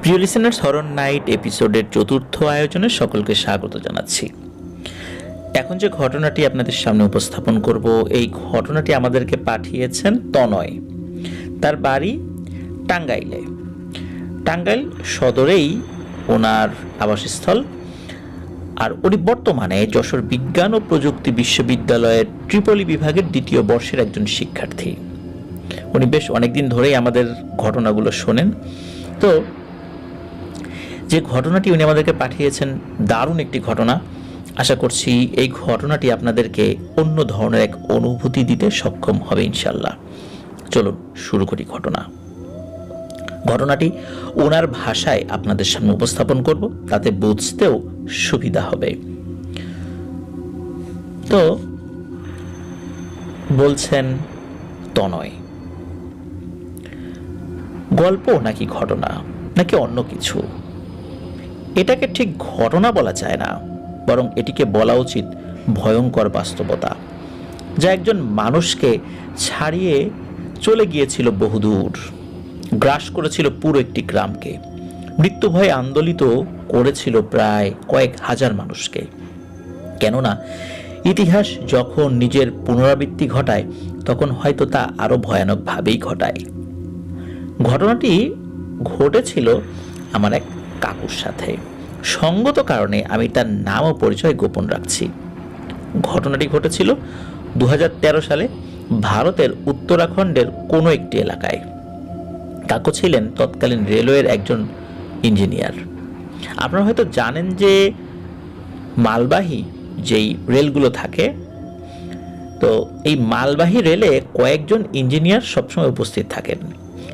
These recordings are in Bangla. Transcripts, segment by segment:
প্রিয় লিসেনার্স, হরর নাইট এপিসোডের চতুর্থ আয়োজনে সকলকে স্বাগত জানাচ্ছি। এখন যে ঘটনাটি আপনাদের সামনে উপস্থাপন করব, এই ঘটনাটি আমাদেরকে পাঠিয়েছেন তনয়। তার বাড়ি টাঙ্গাইলে। টাঙ্গাইল সদরেই ওনার আবাসস্থল। আর উনি বর্তমানে যশোর বিজ্ঞান ও প্রযুক্তি বিশ্ববিদ্যালয়ের ট্রিপলি বিভাগের দ্বিতীয় বর্ষের একজন শিক্ষার্থী। উনি বেশ অনেকদিন ধরেই আমাদের ঘটনাগুলো শোনেন। তো যে ঘটনাটি উনি আমাদেরকে পাঠিয়েছেন দারুণ একটি ঘটনা। আশা করছি এই ঘটনাটি আপনাদেরকে অন্য ধরনের এক অনুভূতি দিতে সক্ষম হবে ইনশাল্লাহ। চলুন শুরু করি ঘটনাটি ওনার ভাষায় আপনাদের সামনে উপস্থাপন করব, তাতে বুঝতেও সুবিধা হবে। তো বলছেন তনয়, গল্প নাকি ঘটনা নাকি অন্য কিছু, এটাকে ঠিক ঘটনা বলা যায় না, বরং এটিকে বলা উচিত ভয়ঙ্কর বাস্তবতা, যা একজন মানুষকে ছাড়িয়ে চলে গিয়েছিল বহুদূর, গ্রাস করেছিল পুরো একটি গ্রামকে, মৃত্যু ভয়ে আন্দোলিত করেছিল প্রায় কয়েক হাজার মানুষকে। কেননা ইতিহাস যখন নিজের পুনরাবৃত্তি ঘটায়, তখন হয়তো তা আরো ভয়ানকভাবেই ঘটায়। ঘটনাটি ঘটেছিল আমার এক কাকুর সাথে। সঙ্গত কারণে আমি তার নাম ও পরিচয় গোপন রাখছি। ঘটনাটি ঘটেছিল 2013 সালে ভারতের উত্তরাখণ্ডের কোনো একটি এলাকায়। কাকু ছিলেন তৎকালীন রেলওয়ের একজন ইঞ্জিনিয়ার। আপনারা হয়তো জানেন যে মালবাহী যেই রেলগুলো থাকে, তো এই মালবাহী রেলে কয়েকজন ইঞ্জিনিয়ার সবসময় উপস্থিত থাকেন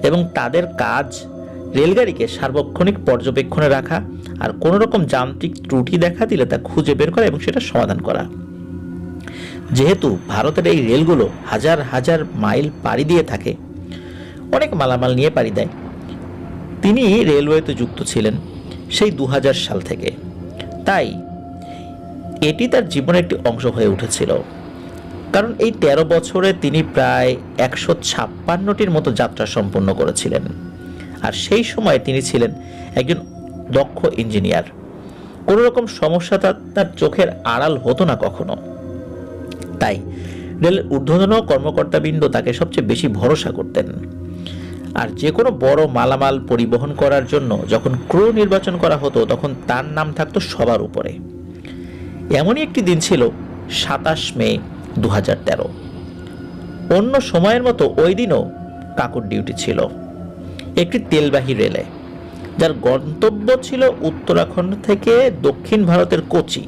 এবং তাদের কাজ রেলগাড়িকে সার্বক্ষণিক পর্যবেক্ষণে রাখা আর কোনো রকম যান্ত্রিক ত্রুটি দেখা দিলে তা খুঁজে বের করা এবং সেটা সমাধান করা। যেহেতু ভারতের এই রেলগুলো হাজার হাজার মাইল পাড়ি দিয়ে থাকে, অনেক মালামাল নিয়ে পাড়ি দেয়, তিনি রেলওয়েতে যুক্ত ছিলেন সেই 2000 সাল থেকে। তাই এটি তার জীবনের একটি অংশ হয়ে উঠেছিল। কারণ এই 13 বছরে তিনি প্রায় 156টির মতো যাত্রা সম্পন্ন করেছিলেন। আর সেই সময় তিনি ছিলেন একজন দক্ষ ইঞ্জিনিয়ার। কোনো রকম সমস্যা তার চোখের আড়াল হতো না কখনো। তাই রেলের ঊর্ধ্বতন কর্মকর্তাবৃন্দ তাকে সবচেয়ে বেশি ভরসা করতেন। আর যে কোনো বড় মালামাল পরিবহন করার জন্য যখন ক্রু নির্বাচন করা হতো, তখন তার নাম থাকতো সবার উপরে। এমনই একটি দিন ছিল 27 মে 2013। অন্য সময়ের মতো ওই দিনও কাকুর ডিউটি ছিল একটি তেলবাহী রেলে, যার গন্তব্য ছিল উত্তরাখণ্ড থেকে দক্ষিণ ভারতের কোচি।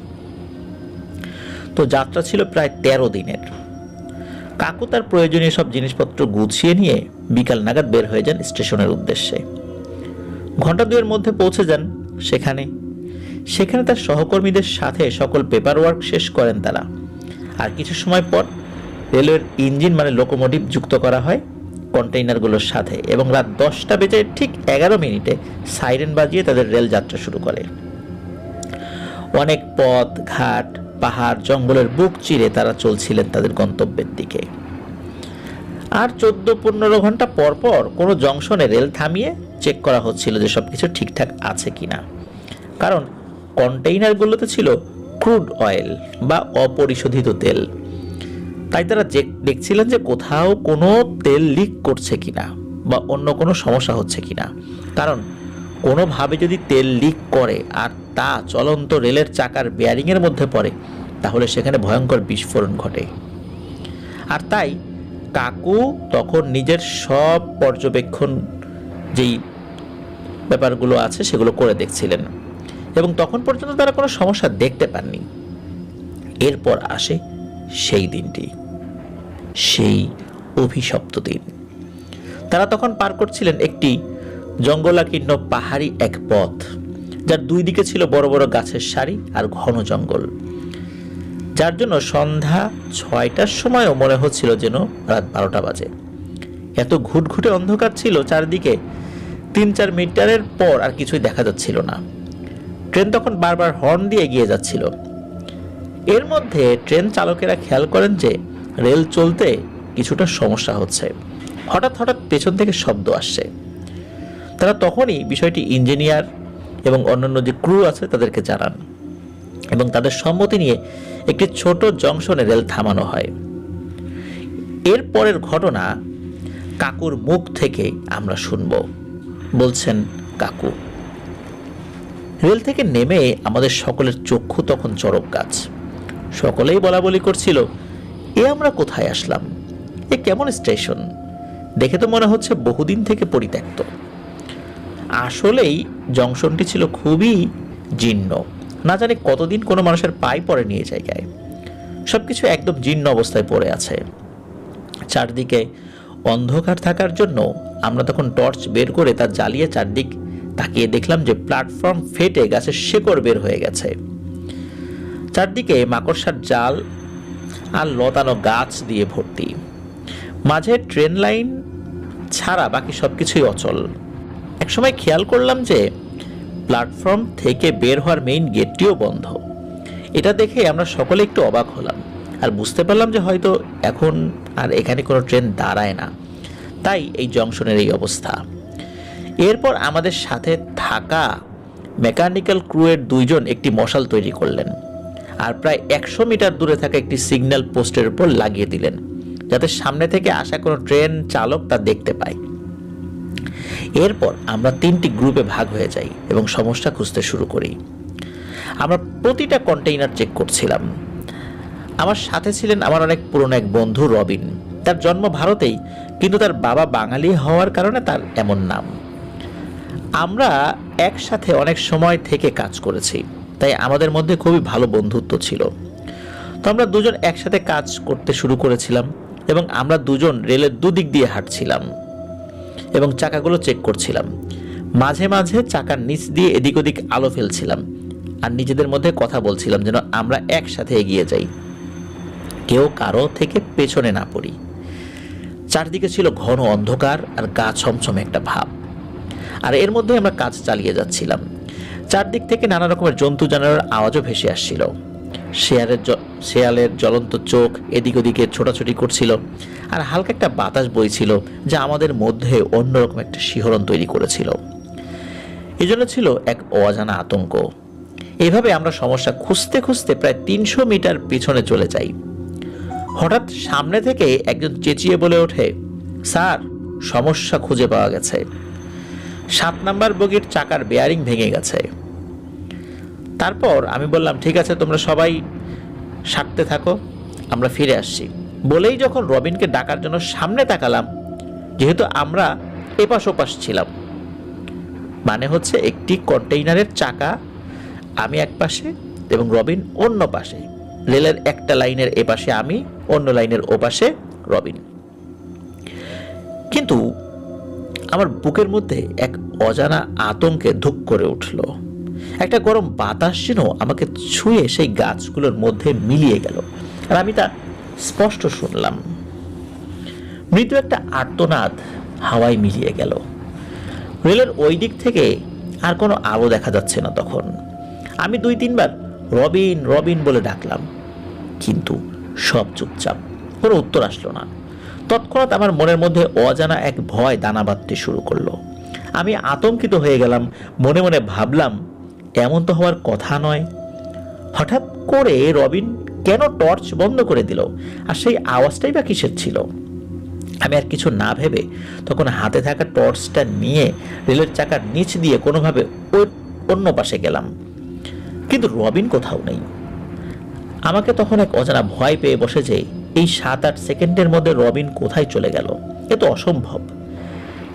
তো যাত্রা ছিল প্রায় 13 দিনের। কাকু তার প্রয়োজনীয় সব জিনিসপত্র গুছিয়ে নিয়ে বিকাল নাগাদ বের হয়ে যান স্টেশনের উদ্দেশ্যে। ঘন্টা দুয়ের মধ্যে পৌঁছে যান সেখানে তার সহকর্মীদের সাথে সকল পেপার ওয়ার্ক শেষ করেন তারা। আর কিছু সময় পর রেলওয়ের ইঞ্জিন মানে লোকোমোটিভ যুক্ত করা হয় কন্টেইনারগুলোর সাথে এবং রাত 10টা বেজে ঠিক 11 মিনিটে সাইরেন বাজিয়ে তাদের রেল যাত্রা শুরু করে। অনেক পথ ঘাট পাহাড় জঙ্গলের বুক চিরে তারা চলছিলেন তাদের গন্তব্যের দিকে। আর 14-15 ঘন্টা পর পর কোনো জংশনে রেল থামিয়ে চেক করা হচ্ছিল যে সবকিছু ঠিকঠাক আছে কিনা। কারণ কন্টেইনারগুলোতে ছিল ক্রুড অয়েল বা অপরিশোধিত তেল। তাই তারা দেখছিলেন যে কোথাও কোনো তেল লিক করছে কিনা বা অন্য কোনো সমস্যা হচ্ছে কিনা। কারণ কোনোভাবে যদি তেল লিক করে আর তা চলন্ত রেলের চাকার বেয়ারিংয়ের মধ্যে পড়ে, তাহলে সেখানে ভয়ঙ্কর বিস্ফোরণ ঘটে। আর তাই কাকু তখন নিজের সব পর্যবেক্ষণ যেই ব্যাপারগুলো আছে সেগুলো করে দেখছিলেন এবং তখন পর্যন্ত তারা কোনো সমস্যা দেখতে পাননি। এরপর আসে সেই দিনটি, সেই অভিশপ্ত দিন। তারা তখন পার করছিলেন একটি জঙ্গলাকীর্ণ পাহাড়ি এক পথ, যার দুই দিকে ছিল বড় বড় গাছের সারি আর ঘন জঙ্গল, যার জন্য সন্ধ্যা 6টার সময়ও মনে হচ্ছিল যেন রাত 12টা বাজে। এত ঘুটঘুটে অন্ধকার ছিল চারদিকে, 3-4 মিটারের পর আর কিছুই দেখা যাচ্ছিল না। ট্রেন তখন বারবার হর্ন দিয়ে এগিয়ে যাচ্ছিল। এর মধ্যে ট্রেন চালকেরা খেয়াল করেন যে রেল চলতে কিছুটা সমস্যা হচ্ছে। হঠাৎ হঠাৎ পেছন থেকে শব্দ আসছে। তারা তখনই বিষয়টি ইঞ্জিনিয়ার এবং অন্যান্য যে ক্রু আছে তাদেরকে জানান এবং তাদের সম্মতি নিয়ে একটি ছোট জংশনে রেল থামানো হয়। এর পরের ঘটনা কাকুর মুখ থেকে আমরা শুনব। বলছেন কাকু, রেল থেকে নেমে আমাদের সকলের চক্ষু তখন চড়ক গাছ। সকলেই বলা বলি করছিল, এ আমরা কোথায় আসলাম, এ কেমন স্টেশন, দেখে তো মনে হচ্ছে বহুদিন থেকে পরিত্যক্ত। আসলেই জংশনটি ছিল খুবই জীর্ণ, না জানি কতদিন কোনো মানুষের পায়ে পড়ে নিয়ে জায়গায়। সবকিছু একদম জীর্ণ অবস্থায় পড়ে আছে। চারদিকে অন্ধকার থাকার জন্য আমরা তখন টর্চ বের করে তা জ্বালিয়ে চারদিক তাকিয়ে দেখলাম যে প্ল্যাটফর্ম ফেটে গাছের শেকড় বের হয়ে গেছে। চারদিকে মাকড়সার জাল আর লতানো গাছ দিয়ে ভর্তি। মাঝে ট্রেন লাইন ছাড়া বাকি সবকিছুই অচল। একসময় খেয়াল করলাম যে প্ল্যাটফর্ম থেকে বের হওয়ার মেইন গেটটিও বন্ধ। এটা দেখে আমরা সকলে একটু অবাক হলাম আর বুঝতে পারলাম যে হয়তো এখন আর এখানে কোনো ট্রেন দাঁড়ায় না, তাই এই জংশনের এই অবস্থা। এরপর আমাদের সাথে থাকা মেকানিক্যাল ক্রুয়ের দুইজন একটি মশাল তৈরি করলেন আর প্রায় 100 মিটার দূরে থাকা একটি সিগন্যাল পোস্টের উপর লাগিয়ে দিলেন, যাতে সামনে থেকে আসা কোনো ট্রেন চালক তা দেখতে পায়। এরপর আমরা 3টি গ্রুপে ভাগ হয়ে যাই এবং সমস্যা খুঁজতে শুরু করি। আমরা প্রতিটা কন্টেইনার চেক করছিলাম। আমার সাথে ছিলেন আমার অনেক পুরনো এক বন্ধু রবিন। তার জন্ম ভারতেই, কিন্তু তার বাবা বাঙালি হওয়ার কারণে তার এমন নাম। আমরা একসাথে অনেক সময় থেকে কাজ করেছি, তাই আমাদের মধ্যে খুবই ভালো বন্ধুত্ব ছিল। তো আমরা দুজন একসাথে কাজ করতে শুরু করেছিলাম এবং আমরা দুজন রেলের দুদিক দিয়ে হাঁটছিলাম এবং চাকাগুলো চেক করছিলাম। মাঝে মাঝে চাকার নিচ দিয়ে এদিক ওদিক আলো ফেলছিলাম আর নিজেদের মধ্যে কথা বলছিলাম যেন আমরা একসাথে এগিয়ে যাই, কেউ কারো থেকে পেছনে না পড়ি। চারদিকে ছিল ঘন অন্ধকার আর গা ছমছমে একটা ভাব, আর এর মধ্যে আমরা কাজ চালিয়ে যাচ্ছিলাম। চারদিক থেকে নানা রকমের জন্তু জানোয়ারের আওয়াজও ভেসে আসছিল। শেয়ালের জ্বলন্ত চোখ এদিক ওদিকে ছোটাছুটি করছিল আর হালকা একটা বাতাস বইছিল, যা আমাদের মধ্যে অন্যরকম একটা শিহরণ তৈরি করেছিল। এজন্য ছিল এক অজানা আতঙ্ক। এভাবে আমরা সমস্যা খুঁজতে খুঁজতে প্রায় 300 মিটার পিছনে চলে যাই। হঠাৎ সামনে থেকে একজন চেঁচিয়ে বলে ওঠে, স্যার, সমস্যা খুঁজে পাওয়া গেছে। 7 নাম্বার বগির চাকার বেয়ারিং ভেঙে গেছে। তারপর আমি বললাম, ঠিক আছে, তোমরা সবাই সারতে থাকো, আমরা ফিরে আসছি। বলেই যখন রবিনকে ডাকার জন্য সামনে তাকালাম, যেহেতু আমরা এপাশ ওপাশ ছিলাম, মানে হচ্ছে একটি কন্টেইনারের চাকা আমি এক পাশে এবং রবিন অন্য পাশে, রেলের একটা লাইনের এপাশে আমি, অন্য লাইনের ওপাশে রবিন। কিন্তু আমার বুকের মধ্যে এক অজানা আতঙ্কে ধুক করে উঠল। একটা গরম বাতাস যেন আমাকে ছুঁয়ে সেই গাছগুলোর মধ্যে মিলিয়ে গেল, আর আমি তা স্পষ্ট শুনলাম। মৃদু একটা আর্তনাদ হাওয়ায় মিলিয়ে গেল। রেলের ওই দিক থেকে আর কোনো আলো দেখা যাচ্ছে না। তখন আমি 2-3 বার রবিন রবিন বলে ডাকলাম, কিন্তু সব চুপচাপ, কোনো উত্তর আসলো না। তৎক্ষণাৎ আমার মনের মধ্যে অজানা এক ভয় দানা বাঁধতে শুরু করলো। আমি আতঙ্কিত হয়ে গেলাম, মনে মনে ভাবলাম, এমন তো হওয়ার কথা নয়। হঠাৎ করে রবিন কেন টর্চ বন্ধ করে দিল, আর সেই আওয়াজটাই বা কিসের ছিল? আমি আর কিছু না ভেবে তখন হাতে থাকা টর্চটা নিয়ে রেলের চাকার নিচ দিয়ে কোনোভাবে অন্য পাশে গেলাম, কিন্তু রবিন কোথাও নেই। আমাকে তখন এক অজানা ভয় পেয়ে বসে যে এই 7-8 সেকেন্ডের মধ্যে রবিন কোথায় চলে গেল, এ তো অসম্ভব।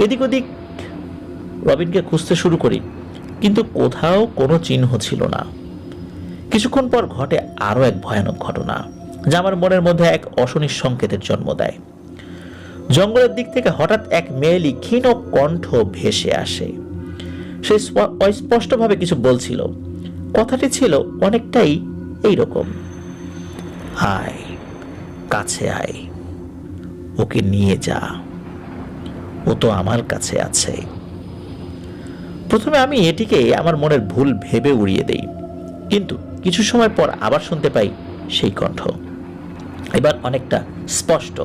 এদিক ওদিক রবিনকে খুঁজতে শুরু করি, কিন্তু কোথাও কোনো চিহ্ন ছিল না। কিছুক্ষণ পর ঘটে আরো এক ভয়ানক ঘটনা, যা আমার মনের মধ্যে এক অশনির সংকেতের জন্ম দেয়। জঙ্গলের দিক থেকে হঠাৎ এক মেয়েলি ক্ষীণ কণ্ঠ ভেসে আসে। সে অস্পষ্টভাবে কিছু বলছিল। কথাটি ছিল অনেকটাই এইরকম, আয়, কাছে আয়, ওকে নিয়ে যা, ও তো আমার কাছে আছে। প্রথমে আমি এটিকে আমার মনের ভুল ভেবে উড়িয়ে দেই, কিন্তু কিছু সময় পর আবার শুনতে পাই সেই কণ্ঠ। এবার অনেকটা স্পষ্ট।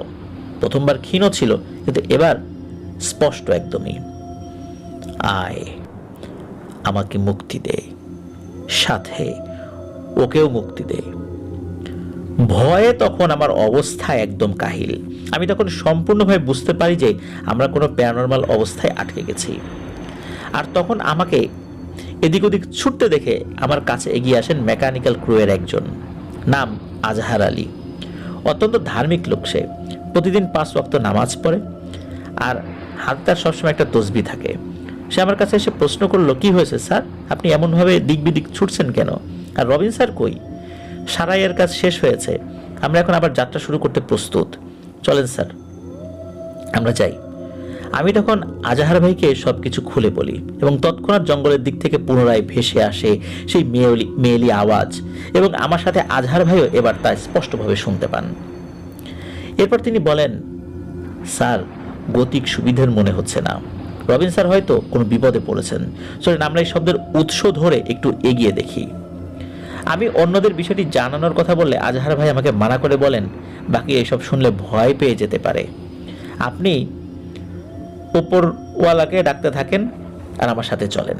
প্রথমবার ক্ষীণ ছিল, কিন্তু এবার স্পষ্ট একদমই। আয়, আমাকে মুক্তি দে, সাথে ওকেও মুক্তি দে। ভয়ে তখন আমার অবস্থা একদম কাহিল। আমি তখন সম্পূর্ণভাবে বুঝতে পারি যে আমরা কোনো প্যারানরমাল অবস্থায় আটকে গেছি। আর তখন আমাকে এদিক ওদিক ছুটতে দেখে আমার কাছে এগিয়ে আসেন মেকানিক্যাল ক্রুয়ের একজন, নাম আজহার আলী। অত্যন্ত ধার্মিক লোক সে, প্রতিদিন 5 ওয়াক্ত নামাজ পড়ে আর হাতে তার সবসময় একটা তসবিহ থাকে। সে আমার কাছে এসে প্রশ্ন করলো, কি হয়েছে স্যার, আপনি এমনভাবে দিক বিদিক ছুটছেন কেন? আর রবিন স্যার কই? সারাইয়ের কাজ শেষ হয়েছে, আমরা এখন আবার যাত্রা শুরু করতে প্রস্তুত, চলেন স্যার আমরা যাই। আমি তখন আজহার ভাইকে সবকিছু খুলে বলি এবং তৎক্ষণাৎ জঙ্গলের দিক থেকে পুনরায় ভেসে আসে সেই মেয়েলি আওয়াজ, এবং আমার সাথে আজহার ভাইও এবার তা স্পষ্টভাবে শুনতে পান। এরপর তিনি বলেন, স্যার গতিক সুবিধার মনে হচ্ছে না, রবিন স্যার হয়তো কোনো বিপদে পড়েছেন, চলেন আমরা এই শব্দের উৎস ধরে একটু এগিয়ে দেখি। আমি অন্যদের বিষয়টি জানানোর কথা বললে আজহার ভাই আমাকে মানা করে বলেন, বাকি এইসব শুনলে ভয় পেয়ে যেতে পারে, আপনি উপরওয়ালাকে ডাকতে থাকেন আর আমার সাথে চলেন।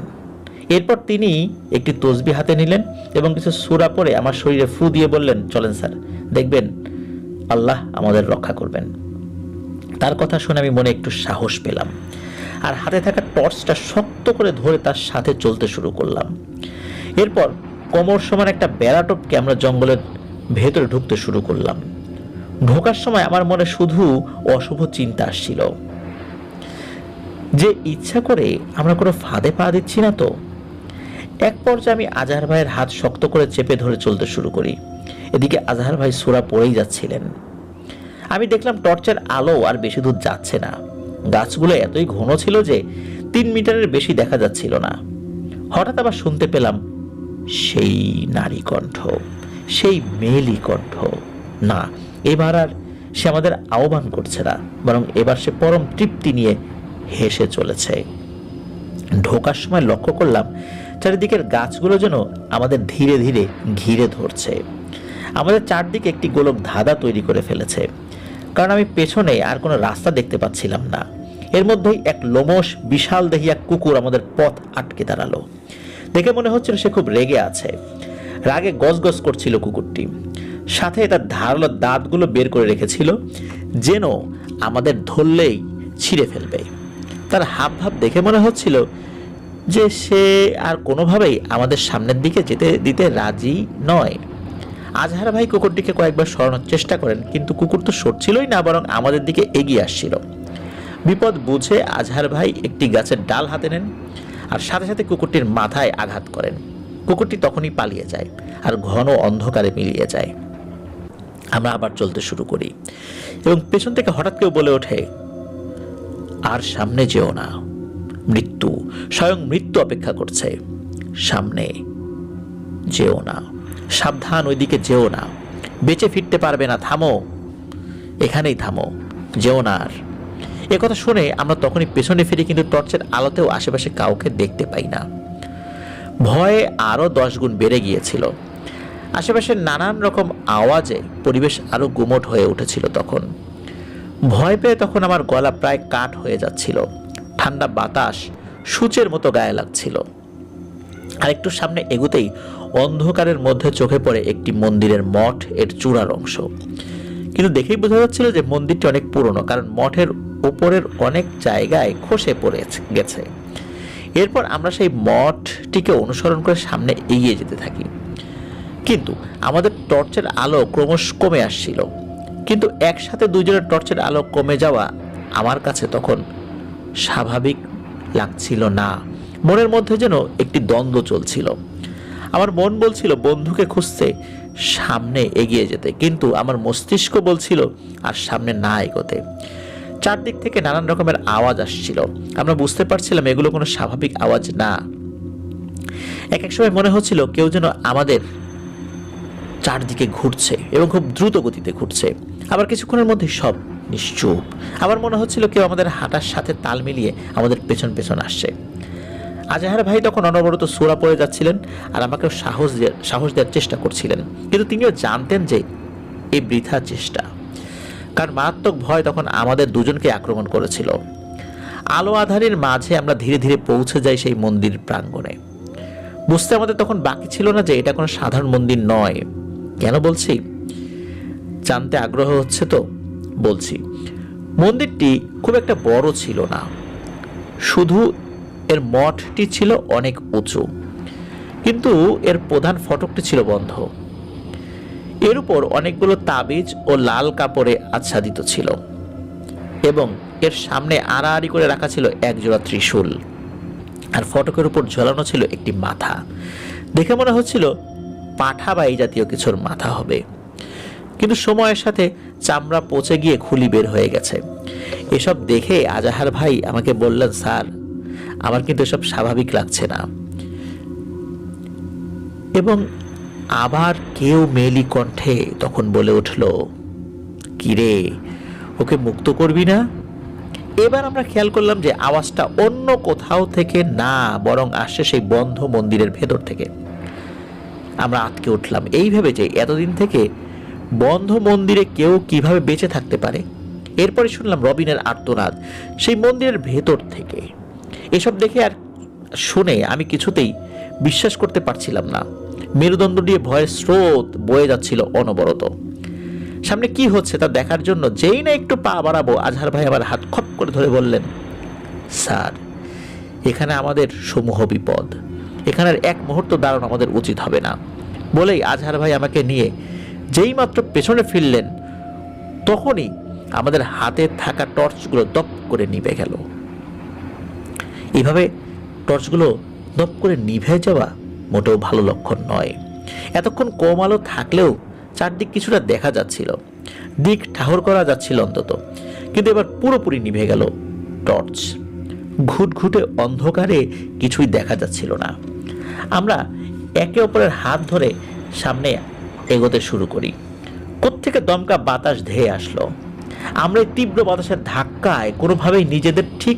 এরপর তিনি একটি তসবিহ হাতে নিলেন এবং কিছু সূরা পড়ে আমার শরীরে ফু দিয়ে বললেন, চলেন স্যার, দেখবেন আল্লাহ আমাদের রক্ষা করবেন। তার কথা শুনে আমি মনে একটু সাহস পেলাম আর হাতে থাকা টর্চটা শক্ত করে ধরে তার সাথে চলতে শুরু করলাম। এরপর কোমর সমান একটা বেড়াটোপকে আমরা জঙ্গলের ভেতরে ঢুকতে শুরু করলাম। ঢোকার সময় আমার মনে শুধু অশুভ চিন্তা আসছিল, যে ইচ্ছা করে আমরা কোনো ফাঁদে পা দিচ্ছি না তো। এক পর্যায়ে আমি আজহার ভাইয়ের হাত শক্ত করে চেপে ধরে চলতে শুরু করি। এদিকে আজহার ভাই সূরা পড়েই যাচ্ছিলেন। আমি দেখলাম টর্চের আলো আর বেশি দূর যাচ্ছে না। গাছগুলো এতই ঘন ছিল যে 3 মিটারের বেশি দেখা যাচ্ছিল না। হঠাৎ আবার শুনতে পেলাম সেই নারী কণ্ঠ, সেই মেয়েলি কণ্ঠ। না, এবার আর সে আমাদের আহ্বান করছে না, বরং এবার সে পরম তৃপ্তি নিয়ে হেসে চলেছে। ঢোকার সময় লক্ষ্য করলাম চারিদিকের গাছগুলো যেন আমাদের ধীরে ধীরে ঘিরে ধরছে। আমাদের চারদিকে একটি গোলক ধাঁধা তৈরি করে ফেলেছে, কারণ আমি পেছনে আর কোনো রাস্তা দেখতে পাচ্ছিলাম না। এর মধ্যেই এক লোমশ বিশাল দেহি এক কুকুর আমাদের পথ আটকে দাঁড়ালো। দেখে মনে হচ্ছিল সে খুব রেগে আছে। রাগে গজগজ করছিল কুকুরটি, সাথে তার ধারালো দাঁতগুলো বের করে রেখেছিল, যেন আমাদের ধরলেই ছিঁড়ে ফেলবে। তার হাব ভাব দেখে মনে হচ্ছিল যে সে আর কোনোভাবেই আমাদের সামনের দিকে যেতে দিতে রাজি নয়। আজহার ভাই কুকুরটিকে কয়েকবার সরানোর চেষ্টা করেন, কিন্তু কুকুর তো সরছিলই না, বরং আমাদের দিকে এগিয়ে আসছিল। বিপদ বুঝে আজহার ভাই একটি গাছের ডাল হাতে নেন আর সাথে সাথে কুকুরটির মাথায় আঘাত করেন। কুকুরটি তখনই পালিয়ে যায় আর ঘন অন্ধকারে মিলিয়ে যায়। আমরা আবার চলতে শুরু করি এবং পেছন থেকে হঠাৎ কেউ বলে ওঠে, আর সামনে যেও না, মৃত্যু, স্বয়ং মৃত্যু অপেক্ষা করছে, সামনে যেও না, সাবধান, ওইদিকে যেও না, বেঁচে ফিরতে পারবে না, থামো, এখানেই থামো, যেও না আর। একথা শুনে আমরা তখনই পেছনে ফিরি, কিন্তু টর্চের আলোতেও আশেপাশে কাউকে দেখতে পাই না। ভয়ে আরো 10 গুণ বেড়ে গিয়েছিল। আশেপাশের নানান রকম আওয়াজে পরিবেশ আরো গুমট হয়ে উঠেছিল। তখন ভয় পেয়ে তখন আমার গলা প্রায় কাঠ হয়ে যাচ্ছিল। ঠান্ডা বাতাস সূচের মতো গায়ে লাগছিল। আর একটু সামনে এগুতেই অন্ধকারের মধ্যে চোখে পড়ে একটি মন্দিরের মঠ, এর চূড়ার অংশ। কিন্তু দেখেই বোঝা যাচ্ছিল যে মন্দিরটি অনেক পুরনো, কারণ মঠের উপরের অনেক জায়গায় খসে পড়ে গেছে। এরপর আমরা সেই মঠটিকে অনুসরণ করে সামনে এগিয়ে যেতে থাকি, কিন্তু আমাদের টর্চের আলো ক্রমশ কমে আসছিল। কিন্তু একসাথে দুইজনের টর্চের আলো কমে যাওয়া আমার কাছে তখন স্বাভাবিক লাগছিল না। মনের মধ্যে যেন একটি দ্বন্দ্ব চলছিল। আমার মন বলছিল বন্ধুকে খুঁজতে সামনে এগিয়ে যেতে, কিন্তু আমার মস্তিষ্ক বলছিল আর সামনে না এগোতে। চারদিক থেকে নানান রকমের আওয়াজ আসছিল। আমরা বুঝতে পারছিলাম এগুলো কোনো স্বাভাবিক আওয়াজ না। এক এক সময় মনে হচ্ছিল কেউ যেন আমাদের চারদিকে ঘুরছে এবং খুব দ্রুত গতিতে ঘুরছে। আবার কিছুক্ষণের মধ্যে সব নিশ্চুপ। আবার মনে হচ্ছিল কেউ আমাদের হাঁটার সাথে তাল মিলিয়ে আমাদের পেছন পেছন আসছে। আজহার ভাই তখন অনবরত সূরা পড়ে যাচ্ছিলেন আর আমাকে সাহস দেওয়ার চেষ্টা করছিলেন, কিন্তু তিনিও জানতেন যে এই বৃথা চেষ্টা, কারণ মারাত্মক ভয় তখন আমাদের দুজনকে আক্রমণ করেছিল। আলো আধারের মাঝে আমরা ধীরে ধীরে পৌঁছে যাই সেই মন্দির প্রাঙ্গণে। বুঝতে আমাদের তখন বাকি ছিল না যে এটা কোনো সাধারণ মন্দির নয়। কেন বলছি? জানতে আগ্রহ হচ্ছে তো? বলছি। মন্দিরটি খুব একটা বড় ছিল না, শুধু এর মঠটি ছিল অনেক উঁচু, কিন্তু এর প্রধান ফটকটি ছিল বন্ধ। এর উপর অনেকগুলো তাবিজ ও লাল কাপড়ে আচ্ছাদিত ছিল এবং এর সামনে আড়াআড়ি করে রাখা ছিল একজোড়া ত্রিশূল, আর ফটকের উপর ঝোলানো ছিল একটি মাথা। দেখে মনে হচ্ছিল পাঠা বা এই জাতীয় কিছুর মাথা হবে, কিন্তু সময়ের সাথে চামড়া পচে গিয়ে খুলি বের হয়ে গেছে। এসব দেখে আজাহার ভাই আমাকে বললেন, স্যার আমার কিন্তু এসব স্বাভাবিক লাগছে না। এবং আবার কেউ মেলি কণ্ঠে তখন বলে উঠল, কিরে ওকে মুক্ত করবি না? এবার আমরা খেয়াল করলাম যে আওয়াজটা অন্য কোথাও থেকে না, বরং আসছে সেই বন্ধ মন্দিরের ভেতর থেকে। আমরা আটকে উঠলাম এই ভেবে যে এতদিন থেকে বন্ধ মন্দিরে কেউ কিভাবে বেঁচে থাকতে পারে। এরপরে শুনলাম রবিনের আর্তনাদ সেই মন্দিরের ভেতর থেকে। এসব দেখে আর শুনে আমি কিছুতেই বিশ্বাস করতে পারছিলাম না। মেরুদণ্ড দিয়ে ভয়ের স্রোত বয়ে যাচ্ছিল অনবরত। সামনে কি হচ্ছে তা দেখার জন্য যেই না একটু পা বাড়াবো, আজহার ভাই আমার হাত খপ করে ধরে বললেন, স্যার এখানে আমাদের সমূহ বিপদ, এখানের এক মুহূর্ত দাঁড়ানো আমাদের উচিত হবে না। বলেই আজহার ভাই আমাকে নিয়ে যেই মাত্র পেছনে ফিরলেন, তখনই আমাদের হাতে থাকা টর্চগুলো দপ করে নিভে গেল। এভাবে টর্চগুলো দপ করে নিভে যাওয়া মোটেও ভালো লক্ষণ নয়। এতক্ষণ কম আলো থাকলেও চারদিক কিছুটা দেখা যাচ্ছিল, দিক ঠাহর করা যাচ্ছিল অন্তত, কিন্তু এবার পুরোপুরি নিভে গেল টর্চ। ঘুটঘুটে অন্ধকারে কিছুই দেখা যাচ্ছিল না। আমরা একে অপরের হাত ধরে সামনে এগোতে শুরু করি। কোত্থেকে দমকা বাতাস ধেয়ে আসলো। আমরা এই তীব্র বাতাসের ধাক্কায় কোনোভাবেই নিজেদের ঠিক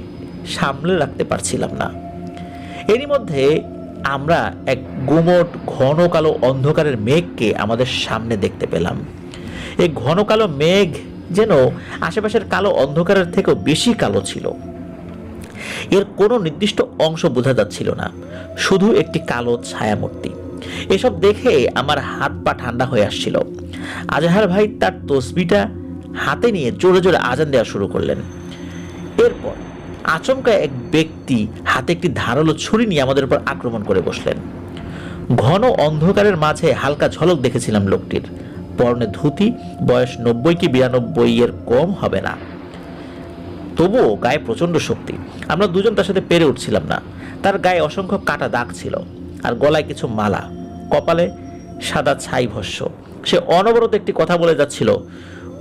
সামলে রাখতে পারছিলাম না। এরই মধ্যে আমরা এক গুমট ঘন কালো অন্ধকারের মেঘকে আমাদের সামনে দেখতে পেলাম। এই ঘন কালো মেঘ যেন আশেপাশের কালো অন্ধকারের থেকেও বেশি কালো ছিল। এর কোনো নির্দিষ্ট অংশ বোঝা যাচ্ছিল না, শুধু একটি কালো ছায়ামূর্তি। এসব দেখে আমার হাত পা ঠান্ডা হয়ে আসছিল। আজহার ভাই তার তসবিটা হাতে নিয়ে জোরে জোরে আজান দেওয়া শুরু করলেন। এরপর আচমকা এক ব্যক্তি হাতে একটি ধারালো ছুরি নিয়ে আমাদের উপর আক্রমণ করে বসলেন। ঘন অন্ধকারের মাঝে হালকা ঝলক দেখেছিলাম লোকটির। পরনে ধুতি, বয়স 90 কি 92 এর কম হবে না, তবুও গায়ে প্রচন্ড শক্তি। আমরা দুজন তার সাথে পেরে উঠছিলাম না। তার গায়ে অসংখ্য কাটা দাগ ছিল, আর গলায় কিছু মালা, কপালে সাদা ছাই ভস্য। সে অনবরত একটি কথা বলে যাচ্ছিল,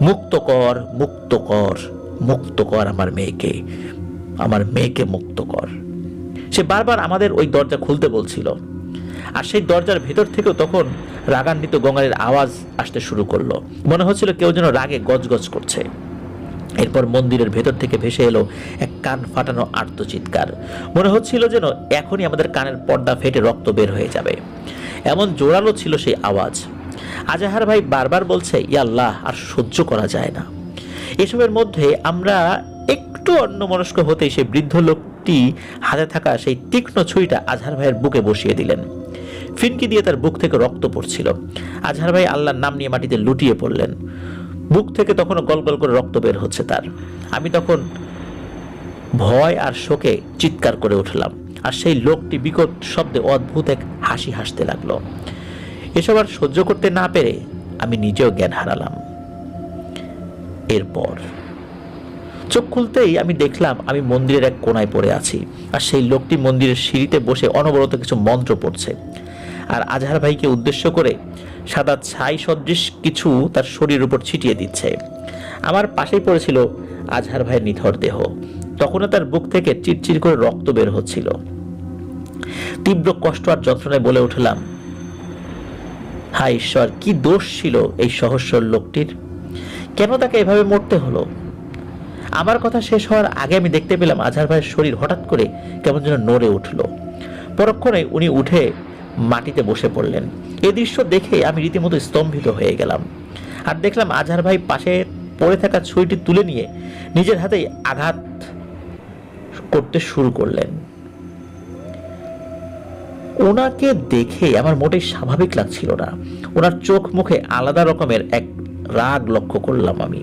মুক্ত কর, মুক্ত কর, মুক্ত কর আমার মেয়েকে, আমার মেয়েকে মুক্ত কর। সে বারবার আমাদের ওই দরজা খুলতে বলছিল, আর সেই দরজার ভেতর থেকেও তখন রাগান্বিত গঙ্গারের আওয়াজ আসতে শুরু করলো। মনে হচ্ছিল কেউ যেন রাগে গজগজ করছে। এরপর মন্দিরের ভেতর থেকে ভেসে এলো এক কান ফাটানো আর্তচিৎকার। মনে হচ্ছিল যেন এখনই আমাদের কানের পর্দা ফেটে রক্ত বের হয়ে যাবে, এমন জোরালো ছিল সেই আওয়াজ। আজাহার ভাই বারবার বলছে, ইয়া আল্লাহ, আর সহ্য করা যায় না। এসবের মধ্যে আমরা একটু অন্যমনস্ক হতেই সেই বৃদ্ধ লোকটি হাতে থাকা সেই তীক্ষ্ণ ছুরিটা আজহার ভাইয়ের বুকে বসিয়ে দিলেন। ফিনকি দিয়ে তার বুক থেকে রক্ত পড়ছিল। আজহার ভাই আল্লাহর নাম নিয়ে মাটিতে লুটিয়ে পড়লেন। বুক থেকে তখনও গলগল করে রক্ত বের হচ্ছে তার। আমি তখন ভয় আর শোকে চিৎকার করে উঠলাম, আর সেই লোকটি বিকট শব্দে অদ্ভুত এক হাসি হাসতে লাগলো। এসব আর সহ্য করতে না পেরে আমি নিজেও জ্ঞান হারালাম। এরপর চোখ খুলতেই আমি দেখলাম আমি মন্দিরের এক কোনায় পড়ে আছি, আর সেই লোকটি মন্দিরের সিঁড়িতে বসে অনবরত কিছু মন্ত্র পড়ছে, আর আজহার ভাইকে উদ্দেশ্য করে সাদা ছাই সদৃশ কিছু তার শরীরের উপর ছিটিয়ে দিচ্ছে। আমার পাশেই পড়েছিল আজহার ভাইয়ের নিথর দেহ। তখনও তার বুক থেকে চিরচির করে রক্ত বের হচ্ছিল। তীব্র কষ্ট আর যন্ত্রণায় বলে উঠলাম, হায় ঈশ্বর, কি দোষ ছিল এই সহস্র লোকটির? কেন তাকে এভাবে মরতে হলো? আমার কথা শেষ হওয়ার আগে আমি দেখতে পেলাম আজহার ভাইয়ের শরীর হঠাৎ করে কেমন যেন নড়ে উঠল। পরক্ষণে উনি উঠে মাটিতে বসে পড়লেন। এই দৃশ্য দেখে আমি রীতিমতো স্তম্ভিত হয়ে গেলাম, আর দেখলাম আজহার ভাই পাশে পড়ে থাকা ছুরিটি তুলে নিয়ে নিজের হাতেই আঘাত করতে শুরু করলেন। ওনাকে দেখে আমার মোটেই স্বাভাবিক লাগছিল না। ওনার চোখ মুখে আলাদা রকমের এক রাগ লক্ষ্য করলাম আমি।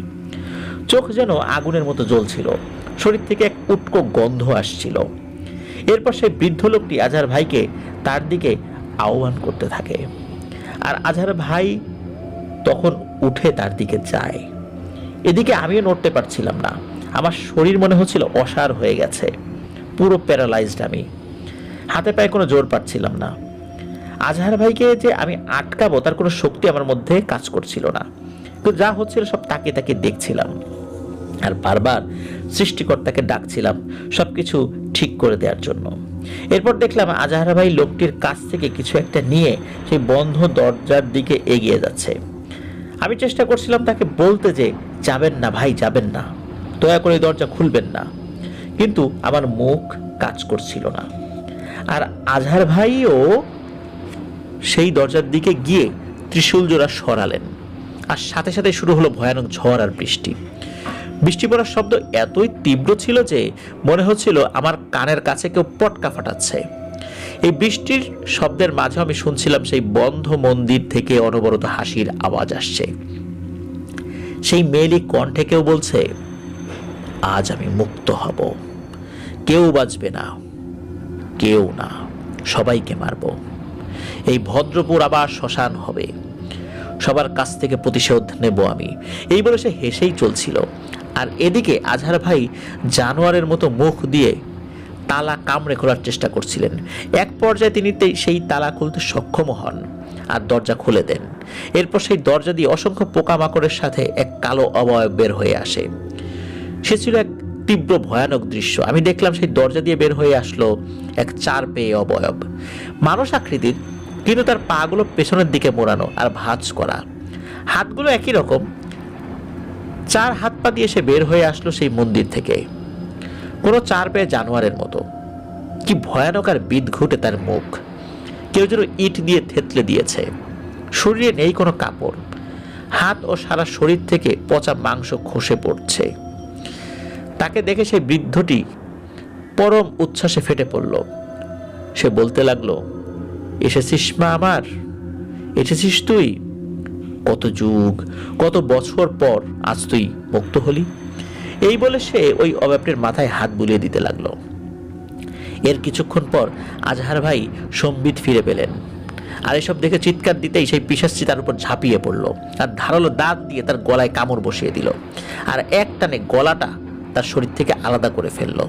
চোখ যেন আগুনের মতো জ্বলছিল, শরীর থেকে এক উটকো গন্ধ আসছিল। এরপর সেই বৃদ্ধ লোকটি আজহার ভাইকে তার দিকে আহ্বান করতে থাকে, আর আজহার ভাই তখন উঠে তার দিকে যায়। এদিকে আমিও নড়তে পারছিলাম না। আমার শরীর মনে হচ্ছিল অসাড় হয়ে গেছে, পুরো প্যারালাইজড। আমি হাতে পায়ে কোনো জোর পাচ্ছিলাম না। আজহার ভাইকে যে আমি আটকাবো তার কোনো শক্তি আমার মধ্যে কাজ করছিল না। তো যা হচ্ছিল সব তাকিয়ে তাকিয়ে দেখছিলাম, আর বারবার সৃষ্টিকর্তাকে ডাকছিলাম সবকিছু ঠিক করে দেওয়ার জন্য। এরপর দেখলাম আজহার ভাই লোকটির কাছ থেকে কিছু একটা নিয়ে সেই বন্ধ দরজার দিকে এগিয়ে যাচ্ছে। আমি চেষ্টা করছিলাম তাকে বলতে যে যাবেন না ভাই, যাবেন না, দয়া করে দরজা খুলবেন না, কিন্তু আমার মুখ কাজ করছিল না। আর আজহার ভাইও সেই দরজার দিকে গিয়ে ত্রিশূল জোড়া সরালেন, আর সাথে সাথে শুরু হলো ভয়ানক ঝড় আর বৃষ্টি। বৃষ্টি পড়ার শব্দ এতই তীব্র ছিল যে মনে হচ্ছিল আমার কানের কাছে কেউ পটকা ফাটাচ্ছে। এই বৃষ্টির শব্দের মাঝে আমি শুনছিলাম সেই বন্ধ মন্দির থেকে অনবরত হাসির আওয়াজ আসছে। সেই মেয়েলি কণ্ঠে কেউ বলছে, আজ আমি মুক্ত হব, কেউ বাঁচবে না, কেউ না, সবাইকে মারব, এই ভদ্রপুর আবার শ্মশান হবে, সবার কাছ থেকে প্রতিশোধ নেব আমি। এই বলে সে হেসেই চলছিল। আর এদিকে আজহার ভাই জানোয়ারের মতো মুখ দিয়ে তালা কামড়ে খোলার চেষ্টা করছিলেন। এক পর্যায়ে তিনি সেই তালা খুলতে সক্ষম হন আর দরজা খুলে দেন। এরপর সেই দরজা দিয়ে অসংখ্য পোকামাকড়ের সাথে এক কালো অবয়ব বের হয়ে আসে। সে ছিল এক তীব্র ভয়ানক দৃশ্য। আমি দেখলাম সেই দরজা দিয়ে বের হয়ে আসলো এক 4 পেয়ে অবয়ব, মানুষ আকৃতির, কিন্তু তার পাগুলো পেছনের দিকে মোড়ানো আর ভাঁজ করা, হাতগুলো একই রকম। 4 হাত পা দিয়ে সে বের হয়ে আসলো সেই মন্দির থেকে, কোনো 4 পেয়ে জানোয়ারের মতো। কি ভয়ানক আর বিদঘুটে তার মুখ, কেউ যেন ইট দিয়ে থেতলে দিয়েছে। শরীরে নেই কোনো কাপড়, হাত ও সারা শরীর থেকে পচা মাংস খসে পড়ছে। তাকে দেখে সেই বৃদ্ধটি পরম উচ্ছ্বাসে ফেটে পড়ল। সে বলতে লাগলো, এসেছিস মা আমার, এসেছিস তুই, কত যুগ কত বছর পর আজ তুই মুক্ত হলি। এই বলে সে ওই অবয়বটির মাথায় হাত বুলিয়ে দিতে লাগলো। এর কিছুক্ষণ পর আজহার ভাই সম্বিত ফিরে পেলেন, আর এসব দেখে চিৎকার দিতেই সেই পিশাচটি তার উপর ঝাঁপিয়ে পড়ল আর ধারালো দাঁত দিয়ে তার গলায় কামড় বসিয়ে দিল, আর এক টানে গলাটা তার শরীর থেকে আলাদা করে ফেললো।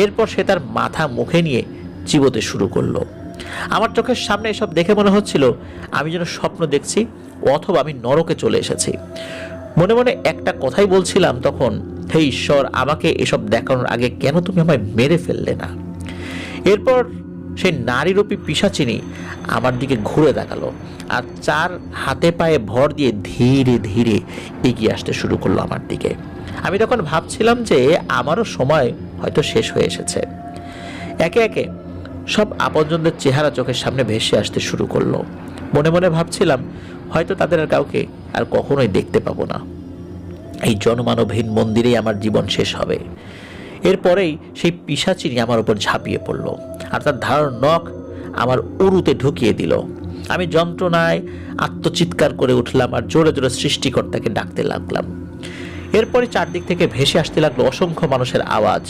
এরপর সে তার মাথা মুখে নিয়ে চিবোতে শুরু করলো। আমার চোখের সামনে এসব দেখে মনে হচ্ছিল আমি যেন স্বপ্ন দেখছি, অথবা আমি নরকে চলে এসেছি। মনে মনে একটা কথাই বলছিলাম তখন, হে ঈশ্বর, আমাকে এসব দেখানোর আগে কেন তুমি আমায় মেরে ফেললে না। এরপর সেই নারীরূপী পিশাচিনী আমার দিকে ঘুরে দেখালো আর 4 হাতে পায়ে ভর দিয়ে ধীরে ধীরে এগিয়ে আসতে শুরু করলো আমার দিকে। আমি তখন ভাবছিলাম যে আমারও সময় হয়তো শেষ হয়ে এসেছে। একে একে সব আপনজনদের চেহারা চোখের সামনে ভেসে আসতে শুরু করলো। মনে মনে ভাবছিলাম হয়তো তাদের আর কাউকে আর কখনোই দেখতে পাবো না, এই জনমানবহীন মন্দিরেই আমার জীবন শেষ হবে। এরপরেই সেই পিশাচিনী আমার উপর ঝাঁপিয়ে পড়ল আর তার ধারালো নখ আমার উরুতে ঢুকিয়ে দিল। আমি যন্ত্রণায় আত্মচিৎকার করে উঠলাম আর জোরে জোরে সৃষ্টিকর্তাকে ডাকতে লাগলাম। এরপরে চারদিক থেকে ভেসে আসতে লাগলো অসংখ্য মানুষের আওয়াজ।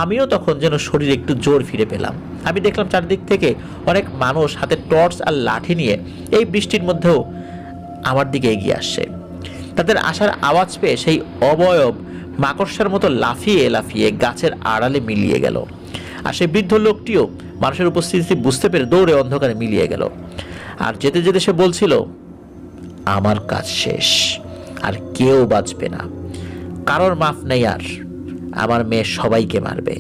আমিও তখন যেন শরীরে একটু জোর ফিরে পেলাম। আমি দেখলাম চারদিক থেকে অনেক মানুষ হাতে টর্চ আর লাঠি নিয়ে এই বৃষ্টির মধ্যেও আমার দিকে এগিয়ে আসছে। তাদের আসার আওয়াজ পেয়ে সেই অবয়ব মাকড়সার মতো লাফিয়ে লাফিয়ে গাছের আড়ালে মিলিয়ে গেল, আর সেই বৃদ্ধ লোকটিও মানুষের উপস্থিতি বুঝতে পেরে দৌড়ে অন্ধকারে মিলিয়ে গেল। আর যেতে যেতে সে বলছিল, আমার কাজ শেষ, আর কেউ বাঁচবে না, কারোর মাফ নেই, আর আমার মেয়ে সবাইকে মারবে।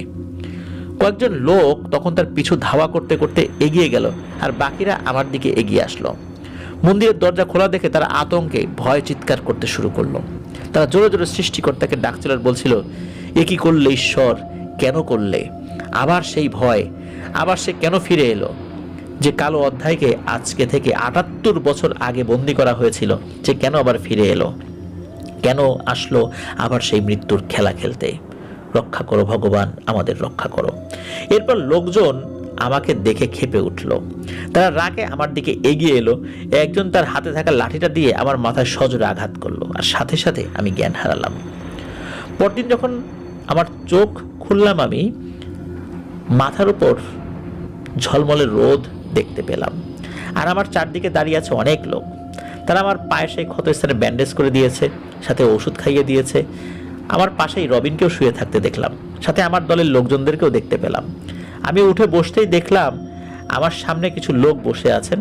কয়েকজন লোক তখন তার পিছু ধাওয়া করতে করতে এগিয়ে গেল, আর বাকিরা আমার দিকে এগিয়ে আসলো। মন্দিরের দরজা খোলা দেখে তারা আতঙ্কে ভয় চিৎকার করতে শুরু করলো। তারা জোরে জোরে সৃষ্টিকর্তাকে ডাকছিল আর বলছিল, এ কি করলে ঈশ্বর, কেন করলে? আবার সেই ভয়, আবার সে কেন ফিরে এলো? যে কালো অধ্যায়কে আজকে থেকে ৭৮ বছর আগে বন্দী করা হয়েছিল, সে কেন আবার ফিরে এলো? কেন আসলো আবার সেই মৃত্যুর খেলা খেলতে? রক্ষা করো ভগবান, আমাদের রক্ষা করো। এরপর লোকজন আমাকে দেখে ক্ষেপে উঠল। তারা রাগে আমার দিকে এগিয়ে এলো। একজন তার হাতে থাকা লাঠিটা দিয়ে আমার মাথায় সজোরে আঘাত করলো, আর সাথে সাথে আমি জ্ঞান হারালাম। পরদিন যখন আমার চোখ খুললাম, আমি মাথার উপর ঝলমলে রোদ দেখতে পেলাম, আর আমার চারদিকে দাঁড়িয়ে আছে অনেক লোক। তারা আমার পায়ে সেই ক্ষতস্থানে ব্যান্ডেজ করে দিয়েছে, সাথে ওষুধ খাইয়ে দিয়েছে। আমার পাশেই রবিনকেও শুয়ে থাকতে দেখলাম, সাথে আমার দলের লোকজনদেরকেও দেখতে পেলাম। আমি উঠে বসতেই দেখলাম আমার সামনে কিছু লোক বসে আছেন,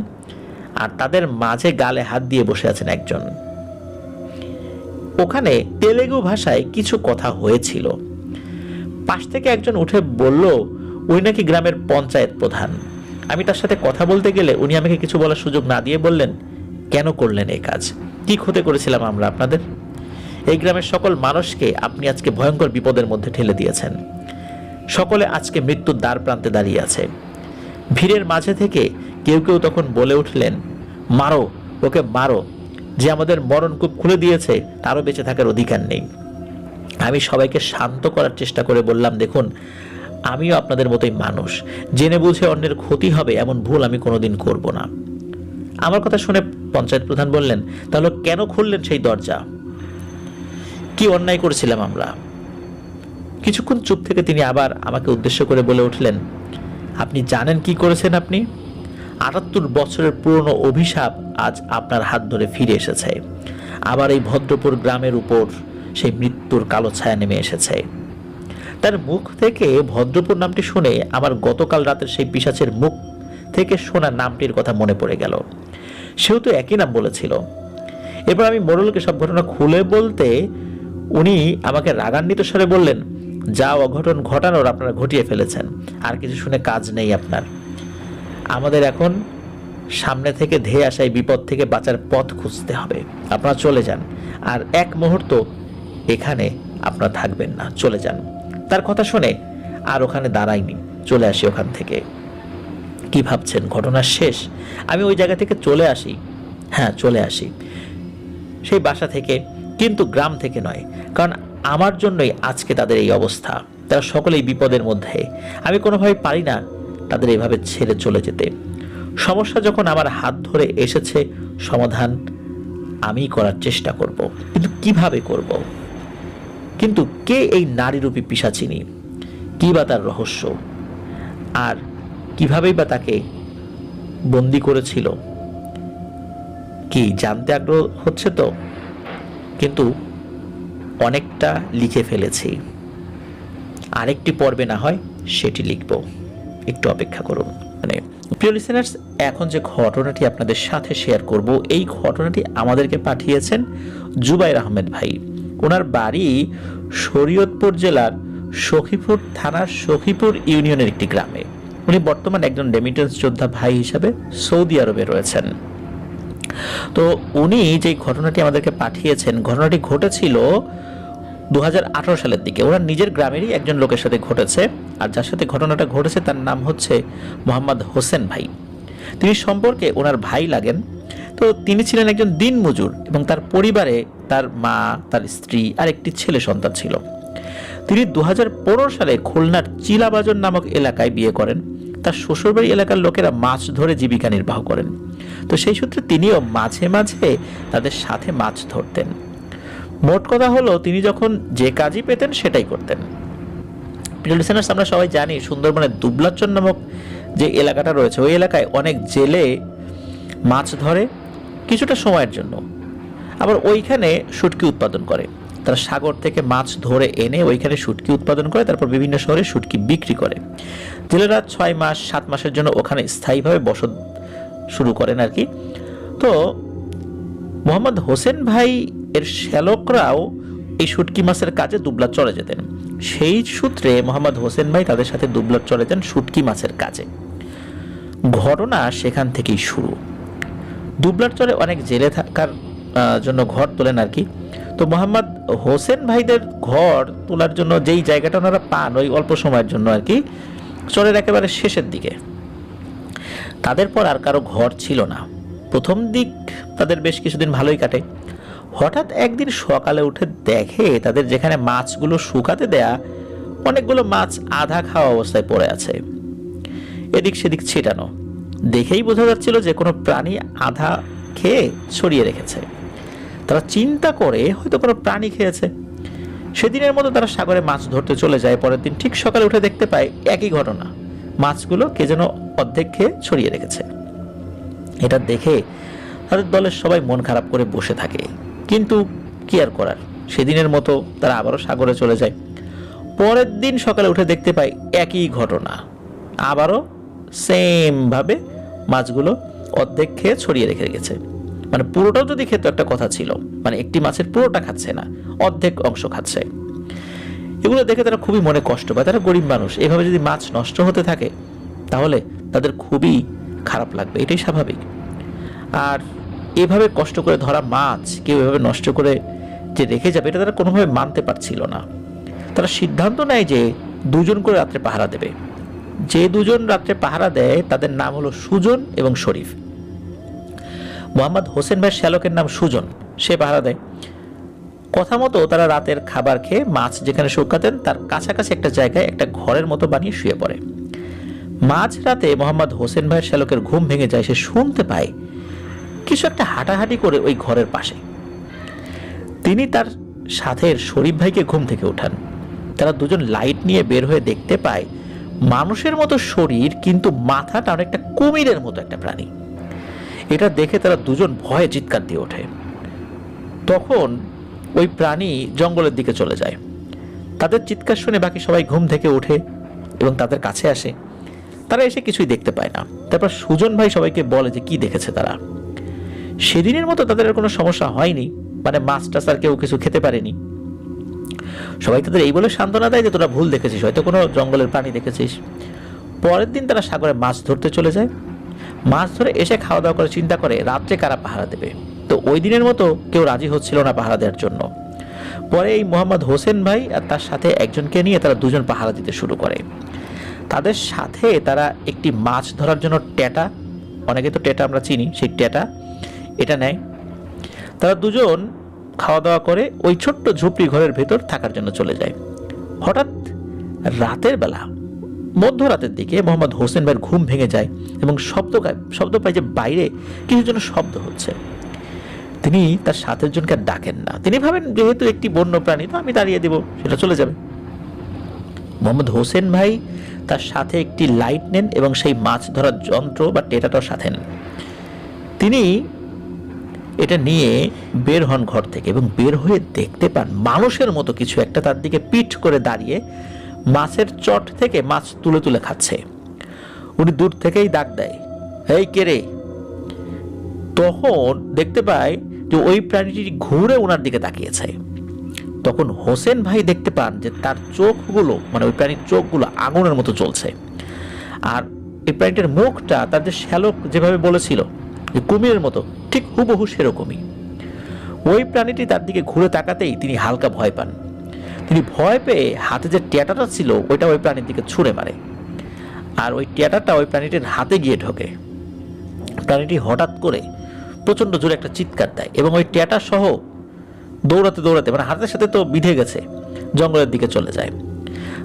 আর তাদের মাঝে গালে হাত দিয়ে বসে আছেন একজন। ওখানে তেলেগু ভাষায় কিছু কথা হয়েছিল। পাশ থেকে একজন উঠে বলল উনি নাকি গ্রামের পঞ্চায়েত প্রধান। আমি তার সাথে কথা বলতে গেলে উনি আমাকে কিছু বলার সুযোগ না দিয়ে বললেন, কেন করলেন এই কাজ? কি ক্ষতি করেছিলাম আমরা আপনাদের? এই গ্রামের সকল মানুষকে আপনি আজকে ভয়ঙ্কর বিপদের মধ্যে ঠেলে দিয়েছেন। সকলে আজকে মৃত্যুর দ্বার প্রান্তে দাঁড়িয়ে আছে। ভিড়ের মাঝে থেকে কেউ কেউ তখন বলে উঠলেন, মারো ওকে, মারো, যে আমাদের মরণকূপ খুলে দিয়েছে তারও বেঁচে থাকার অধিকার নেই। আমি সবাইকে শান্ত করার চেষ্টা করে বললাম, দেখুন আমিও আপনাদের মতোই মানুষ, জেনে বুঝে অন্যের ক্ষতি হবে এমন ভুল আমি কোনোদিন করব না। আমার কথা শুনে পঞ্চায়েত প্রধান বললেন, তাহলে কেন খুললেন সেই দরজা? কি অন্যায় করেছিলাম আমরা? কিছুক্ষণ চুপ থেকে তিনি আবার আমাকে উদ্দেশ্য করে বলে উঠলেন, আপনি জানেন কি করেছেন? আপনি ৭৮ বছরের পুরনো অভিশাপ আজ আপনার হাত ধরে ফিরে এসেছে। আবার এই ভদ্রপুর গ্রামের উপর সেই মৃত্যুর কালো ছায়া নেমে এসেছে। তার মুখ থেকে ভদ্রপুর নামটি শুনে আমার গতকাল রাতের সেই পিশাচের মুখ থেকে শোনা নামটির কথা মনে পড়ে গেল। সেও তো একই নাম বলেছিল। এরপর আমি মোড়লকে সব ঘটনা খুলে বলতে উনি আমাকে রাগান্বিত স্বরে বললেন, যা অঘটন ঘটানোর আপনারা ঘটিয়ে ফেলেছেন, আর কিছু শুনে কাজ নেই আপনার। আমাদের এখন সামনে থেকে ধেয়ে আসা এই বিপদ থেকে বাঁচার পথ খুঁজতে হবে। আপনারা চলে যান, আর এক মুহূর্ত এখানে আপনারা থাকবেন না, চলে যান। তার কথা শুনে আর ওখানে দাঁড়াইনি, চলে আসি ওখান থেকে। কি ভাবছেন ঘটনা শেষ? আমি ওই জায়গা থেকে চলে আসি। হ্যাঁ, চলে আসি সেই বাসা থেকে, কিন্তু গ্রাম থেকে নয়, কারণ আমার জন্যই আজকে তাদের এই অবস্থা। তারা সকলেই বিপদের মধ্যে। আমি কোনোভাবে পারি না তাদের এইভাবে ছেড়ে চলে যেতে। সমস্যা যখন আমার হাত ধরে এসেছে, সমাধান আমি করার চেষ্টা করব, কিন্তু কিভাবে করব? কিন্তু কে এই নারীরূপী পিশাচিনী? কি বা তার রহস্য? আর কিভাবেই বা তাকে বন্দি করেছিল? কি জানতে আগ্রহ হচ্ছে তো? কিন্তু অনেকটা লিখে ফেলেছি, আরেকটি পর্বে না হয় সেটি লিখব, একটু অপেক্ষা করুন। প্রিয় লিসেনার্স, এখন যে ঘটনাটি আপনাদের সাথে শেয়ার করব, এই ঘটনাটি আমাদেরকে পাঠিয়েছেন জুবাইর আহমেদ ভাই। ওনার বাড়ি শরীয়তপুর জেলার সখীপুর থানার সখীপুর ইউনিয়নের একটি গ্রামে। উনি বর্তমানে একজন রেমিটেন্স যোদ্ধা ভাই হিসাবে সৌদি আরবে রয়েছেন। তো উনি যে ঘটনাটি আমাদেরকে পাঠিয়েছেন, ঘটনাটি ঘটেছিল 2018 সালের দিকে। ওনার নিজের গ্রামেরই একজন লোকের সাথে ঘটেছে, আর যার সাথে ঘটনাটা ঘটেছে তার নাম হচ্ছে মোহাম্মদ হোসেন ভাই। তিনি সম্পর্কে ওনার ভাই লাগেন। তো তিনি ছিলেন একজন দিনমজুর, এবং তার পরিবারে তার মা, তার স্ত্রী আর একটি ছেলে সন্তান ছিল। তিনি 2015 সালে খুলনার চিলাবাজার নামক এলাকায় বিয়ে করেন। তার শ্বশুরবাড়ি এলাকার লোকেরা মাছ ধরে জীবিকা নির্বাহ করেন। তো সেই সূত্রে তিনিও মাঝে মাঝে তাদের সাথে মাছ ধরতেন। মোট কথা হলো, তিনি যখন যে কাজই পেতেন সেটাই করতেন। প্রিয় লিসেনার্স, আমরা সবাই জানি সুন্দরবনের দুবলাচর নামক যে এলাকাটা রয়েছে, ওই এলাকায় অনেক জেলে মাছ ধরে কিছুটা সময়ের জন্য, আবার ওইখানে শুটকি উৎপাদন করে। তারা সাগর থেকে মাছ ধরে এনে ওইখানে শুটকি উৎপাদন করে, তারপর বিভিন্ন শহরে শুটকি বিক্রি করে। জেলেরা 6 মাস 7 মাসের জন্য ওখানে স্থায়ীভাবে বসত শুরু করেন আর কি। তো মোহাম্মদ হোসেন ভাই এর শ্যালকরাও এই শুটকি মাছের কাজে দুবলার চলে যেতেন। সেই সূত্রে মোহাম্মদ হোসেন ভাই তাদের সাথে দুবলার চলে যান শুটকি মাছের কাজে। ঘটনা সেখান থেকেই শুরু। দুবলার চরে অনেক জেলে থাকার জন্য ঘর তোলেন আর কি। তো মোহাম্মদ হোসেন ভাইদের ঘর তোলার জন্য যেই জায়গাটা ওনারা পান, ওই অল্প সময়ের জন্য আর কি, চরের একেবারে শেষের দিকে। তাদের পর আর কারো ঘর ছিল না। প্রথম দিক তাদের বেশ কিছুদিন ভালোই কাটে। হঠাৎ একদিন সকালে উঠে দেখে তাদের যেখানে মাছগুলো শুকাতে দেয়া, অনেকগুলো মাছ আধা খাওয়া অবস্থায় পড়ে আছে, এদিক সেদিক ছিটানো। দেখেই বোঝা যাচ্ছিল যে কোনো প্রাণী আধা খেয়ে ছড়িয়ে রেখেছে। তারা চিন্তা করে হয়তো কোনো প্রাণী খেয়েছে। সেদিনের মতো তারা সাগরে মাছ ধরতে চলে যায়। পরের দিন ঠিক সকালে উঠে দেখতে পায় একই ঘটনা, মাছগুলো কে যেন অর্ধেক খেয়ে ছড়িয়ে রেখেছে। এটা দেখে তাদের দলের সবাই মন খারাপ করে বসে থাকে, কিন্তু কি আর করার, সেদিনের মতো তারা আবারও সাগরে চলে যায়। পরের দিন সকালে উঠে দেখতে পায় একই ঘটনা, আবারও সেম ভাবে মাছগুলো অর্ধেক খেয়ে ছড়িয়ে রেখে গেছে। মানে পুরোটাও যদি খেত একটা কথা ছিল, মানে একটি মাছের পুরোটা খাচ্ছে না, অর্ধেক অংশ খাচ্ছে। এগুলো দেখে তারা খুবই মনে কষ্ট পায়। তারা গরিব মানুষ, এভাবে যদি মাছ নষ্ট হতে থাকে তাহলে তাদের খুবই খারাপ লাগবে, এটাই স্বাভাবিক। আর এভাবে কষ্ট করে ধরা মাছ কেউ এভাবে নষ্ট করে যে রেখে যাবে, এটা তারা কোনোভাবে মানতে পারছিল না। তারা সিদ্ধান্ত নেয় যে দুজন করে রাত্রে পাহারা দেবে। যে দুজন রাত্রে পাহারা দেয় তাদের নাম হলো সুজন এবং শরীফ। মোহাম্মদ হোসেন ভাই শ্যালকের নাম সুজন, সে পাহারা দেয়। কথা মতো তারা রাতের খাবার খেয়ে মাছ যেখানে শুকাতেন তার কাছাকাছি একটা জায়গায় একটা ঘরের মতো বানিয়ে শুয়ে পড়ে। মাঝ রাতে মোহাম্মদ হোসেন ভাইয়ের শ্যালকের ঘুম ভেঙে যায়। সে শুনতে পায় কিছু একটা হাঁটাহাঁটি করে ওই ঘরের পাশে। তিনি তার সাথের শরীফ ভাইকে ঘুম থেকে উঠান। তারা দুজন লাইট নিয়ে বের হয়ে দেখতে পায় মানুষের মতো শরীর, কিন্তু মাথাটা অনেকটা কুমিরের মতো একটা প্রাণী। এটা দেখে তারা দুজন ভয়ে চিৎকার দিয়ে ওঠে। তখন ওই প্রাণী জঙ্গলের দিকে চলে যায়। তাদের চিৎকার শুনে বাকি সবাই ঘুম থেকে ওঠে এবং তাদের কাছে আসে। তারা এসে কিছুই দেখতে পায় না। তারপর সুজন ভাই সবাইকে বলে যে কি দেখেছে তারা। সেদিনের মতো তাদের আর কোনো সমস্যা হয়নি, মানে মাছ টাছ আর কেউ কিছু খেতে পারেনি। সবাই তাদের এই বলে সান্ত্বনা দেয় যে তোরা ভুল দেখেছিস, হয়তো কোনো জঙ্গলের প্রাণী দেখেছিস। পরের দিন তারা সাগরে মাছ ধরতে চলে যায়। মাছ ধরে এসে খাওয়া দাওয়া করে চিন্তা করে রাত্রে কারা পাহারা দেবে। তো ওই দিনের মতো কেউ রাজি হচ্ছিল না পাহারা দেওয়ার জন্য। পরে এই মোহাম্মদ হোসেন ভাই আর তার সাথে একজনকে নিয়ে তারা দুজন পাহারা দিতে শুরু করে। তাদের সাথে তারা একটি মাছ ধরার জন্য টেটা, অনেকে তো টেটা আমরা চিনি, সেই টেটা এটা নেয়। তারা দুজন খাওয়া দাওয়া করে ওই ছোট্ট ঝুপড়ি ঘরের ভেতর থাকার জন্য চলে যায়। হঠাৎ রাতের বেলা, মধ্যরাতের দিকে মোহাম্মদ হোসেন ভাইয়ের ঘুম ভেঙে যায় এবং শব্দ পায় যে বাইরে কিছু যেন শব্দ হচ্ছে। তিনি তার সাথের জনকে আর ডাকেন না। তিনি ভাবেন যেহেতু একটি বন্য প্রাণী, তো আমি দাঁড়িয়ে দিব, সেটা চলে যাবে। মোহাম্মদ হোসেন ভাই তার সাথে একটি লাইট নেন এবং সেই মাছ ধরার যন্ত্র বা টেটাটাও সাথে নেন। তিনি এটা নিয়ে বের হন ঘর থেকে এবং বের হয়ে দেখতে পান মানুষের মতো কিছু একটা তার দিকে পিঠ করে দাঁড়িয়ে মাছের চট থেকে মাছ তুলে তুলে খাচ্ছে। উনি দূর থেকেই ডাক দেয়, এই কে রে? তখন দেখতে পায় যে ওই প্রাণীটি ঘুরে ওনার দিকে তাকিয়েছে। তখন হোসেন ভাই দেখতে পান যে তার চোখগুলো, মানে ওই প্রাণীর চোখগুলো আগুনের মতো জ্বলছে। আর এই প্রাণীটার মুখটা তার যে শ্যালক যেভাবে বলেছিল যে কুমিরের মতো, ঠিক হুবহু সেরকমই। ওই প্রাণীটি তার দিকে ঘুরে তাকাতেই তিনি হালকা ভয় পান। তিনি ভয় পেয়ে হাতে যে ট্যাটাটা ছিল ওইটা ওই প্রাণীর দিকে ছুঁড়ে মারে। আর ওই ট্যাটাটা ওই প্রাণীটির হাতে গিয়ে ঢোকে। প্রাণীটি হঠাৎ করে প্রচন্ড জোরে একটা চিৎকার দেয় এবং ওই ট্যাটা সহ দৌড়াতে দৌড়াতে, মানে হাতের সাথে তো বিঁধে গেছে, জঙ্গলের দিকে চলে যায়।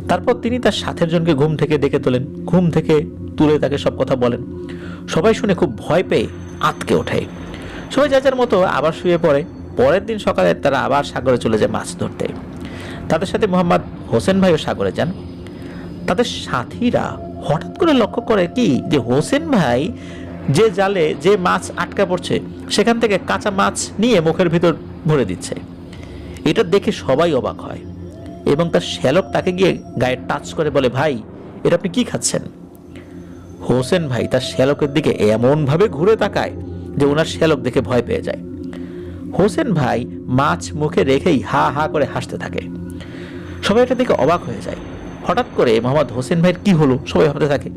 তারপর তিনি তার সাথের জনকে ঘুম থেকে ডেকে তোলেন। ঘুম থেকে তুলে তাকে সব কথা বলেন। সবাই শুনে খুব ভয় পেয়ে আঁতকে ওঠে। সবাই যার যার মতো আবার শুয়ে পড়ে। পরের দিন সকালে তারা আবার সাগরে চলে যায় মাছ ধরতে। তাদের সাথে মোহাম্মদ হোসেন ভাইও সাগরে যান। তাদের সাথীরা হঠাৎ করে লক্ষ্য করে কি যে হোসেন ভাই যে জালে যে মাছ আটকা পড়ছে সেখান থেকে কাঁচা মাছ নিয়ে মুখের ভিতর ভরে দিচ্ছে। এটা দেখে সবাই অবাক হয় এবং তার শ্যালক তাকে গিয়ে গায়ে টাচ করে বলে, ভাই এটা আপনি কি খাচ্ছেন? হোসেন ভাই তার শ্যালকের দিকে এমন ভাবে ঘুরে তাকায় যে ওনার শ্যালক দেখে ভয় পেয়ে যায়। হোসেন ভাই মাছ মুখে রেখেই হা হা করে হাসতে থাকে। সবাই এটা দেখে অবাক হয়ে যায়। হঠাৎ করে মোহাম্মদ হোসেন ভাইয়ের কি হলো সবাই ভাবতে থাকে।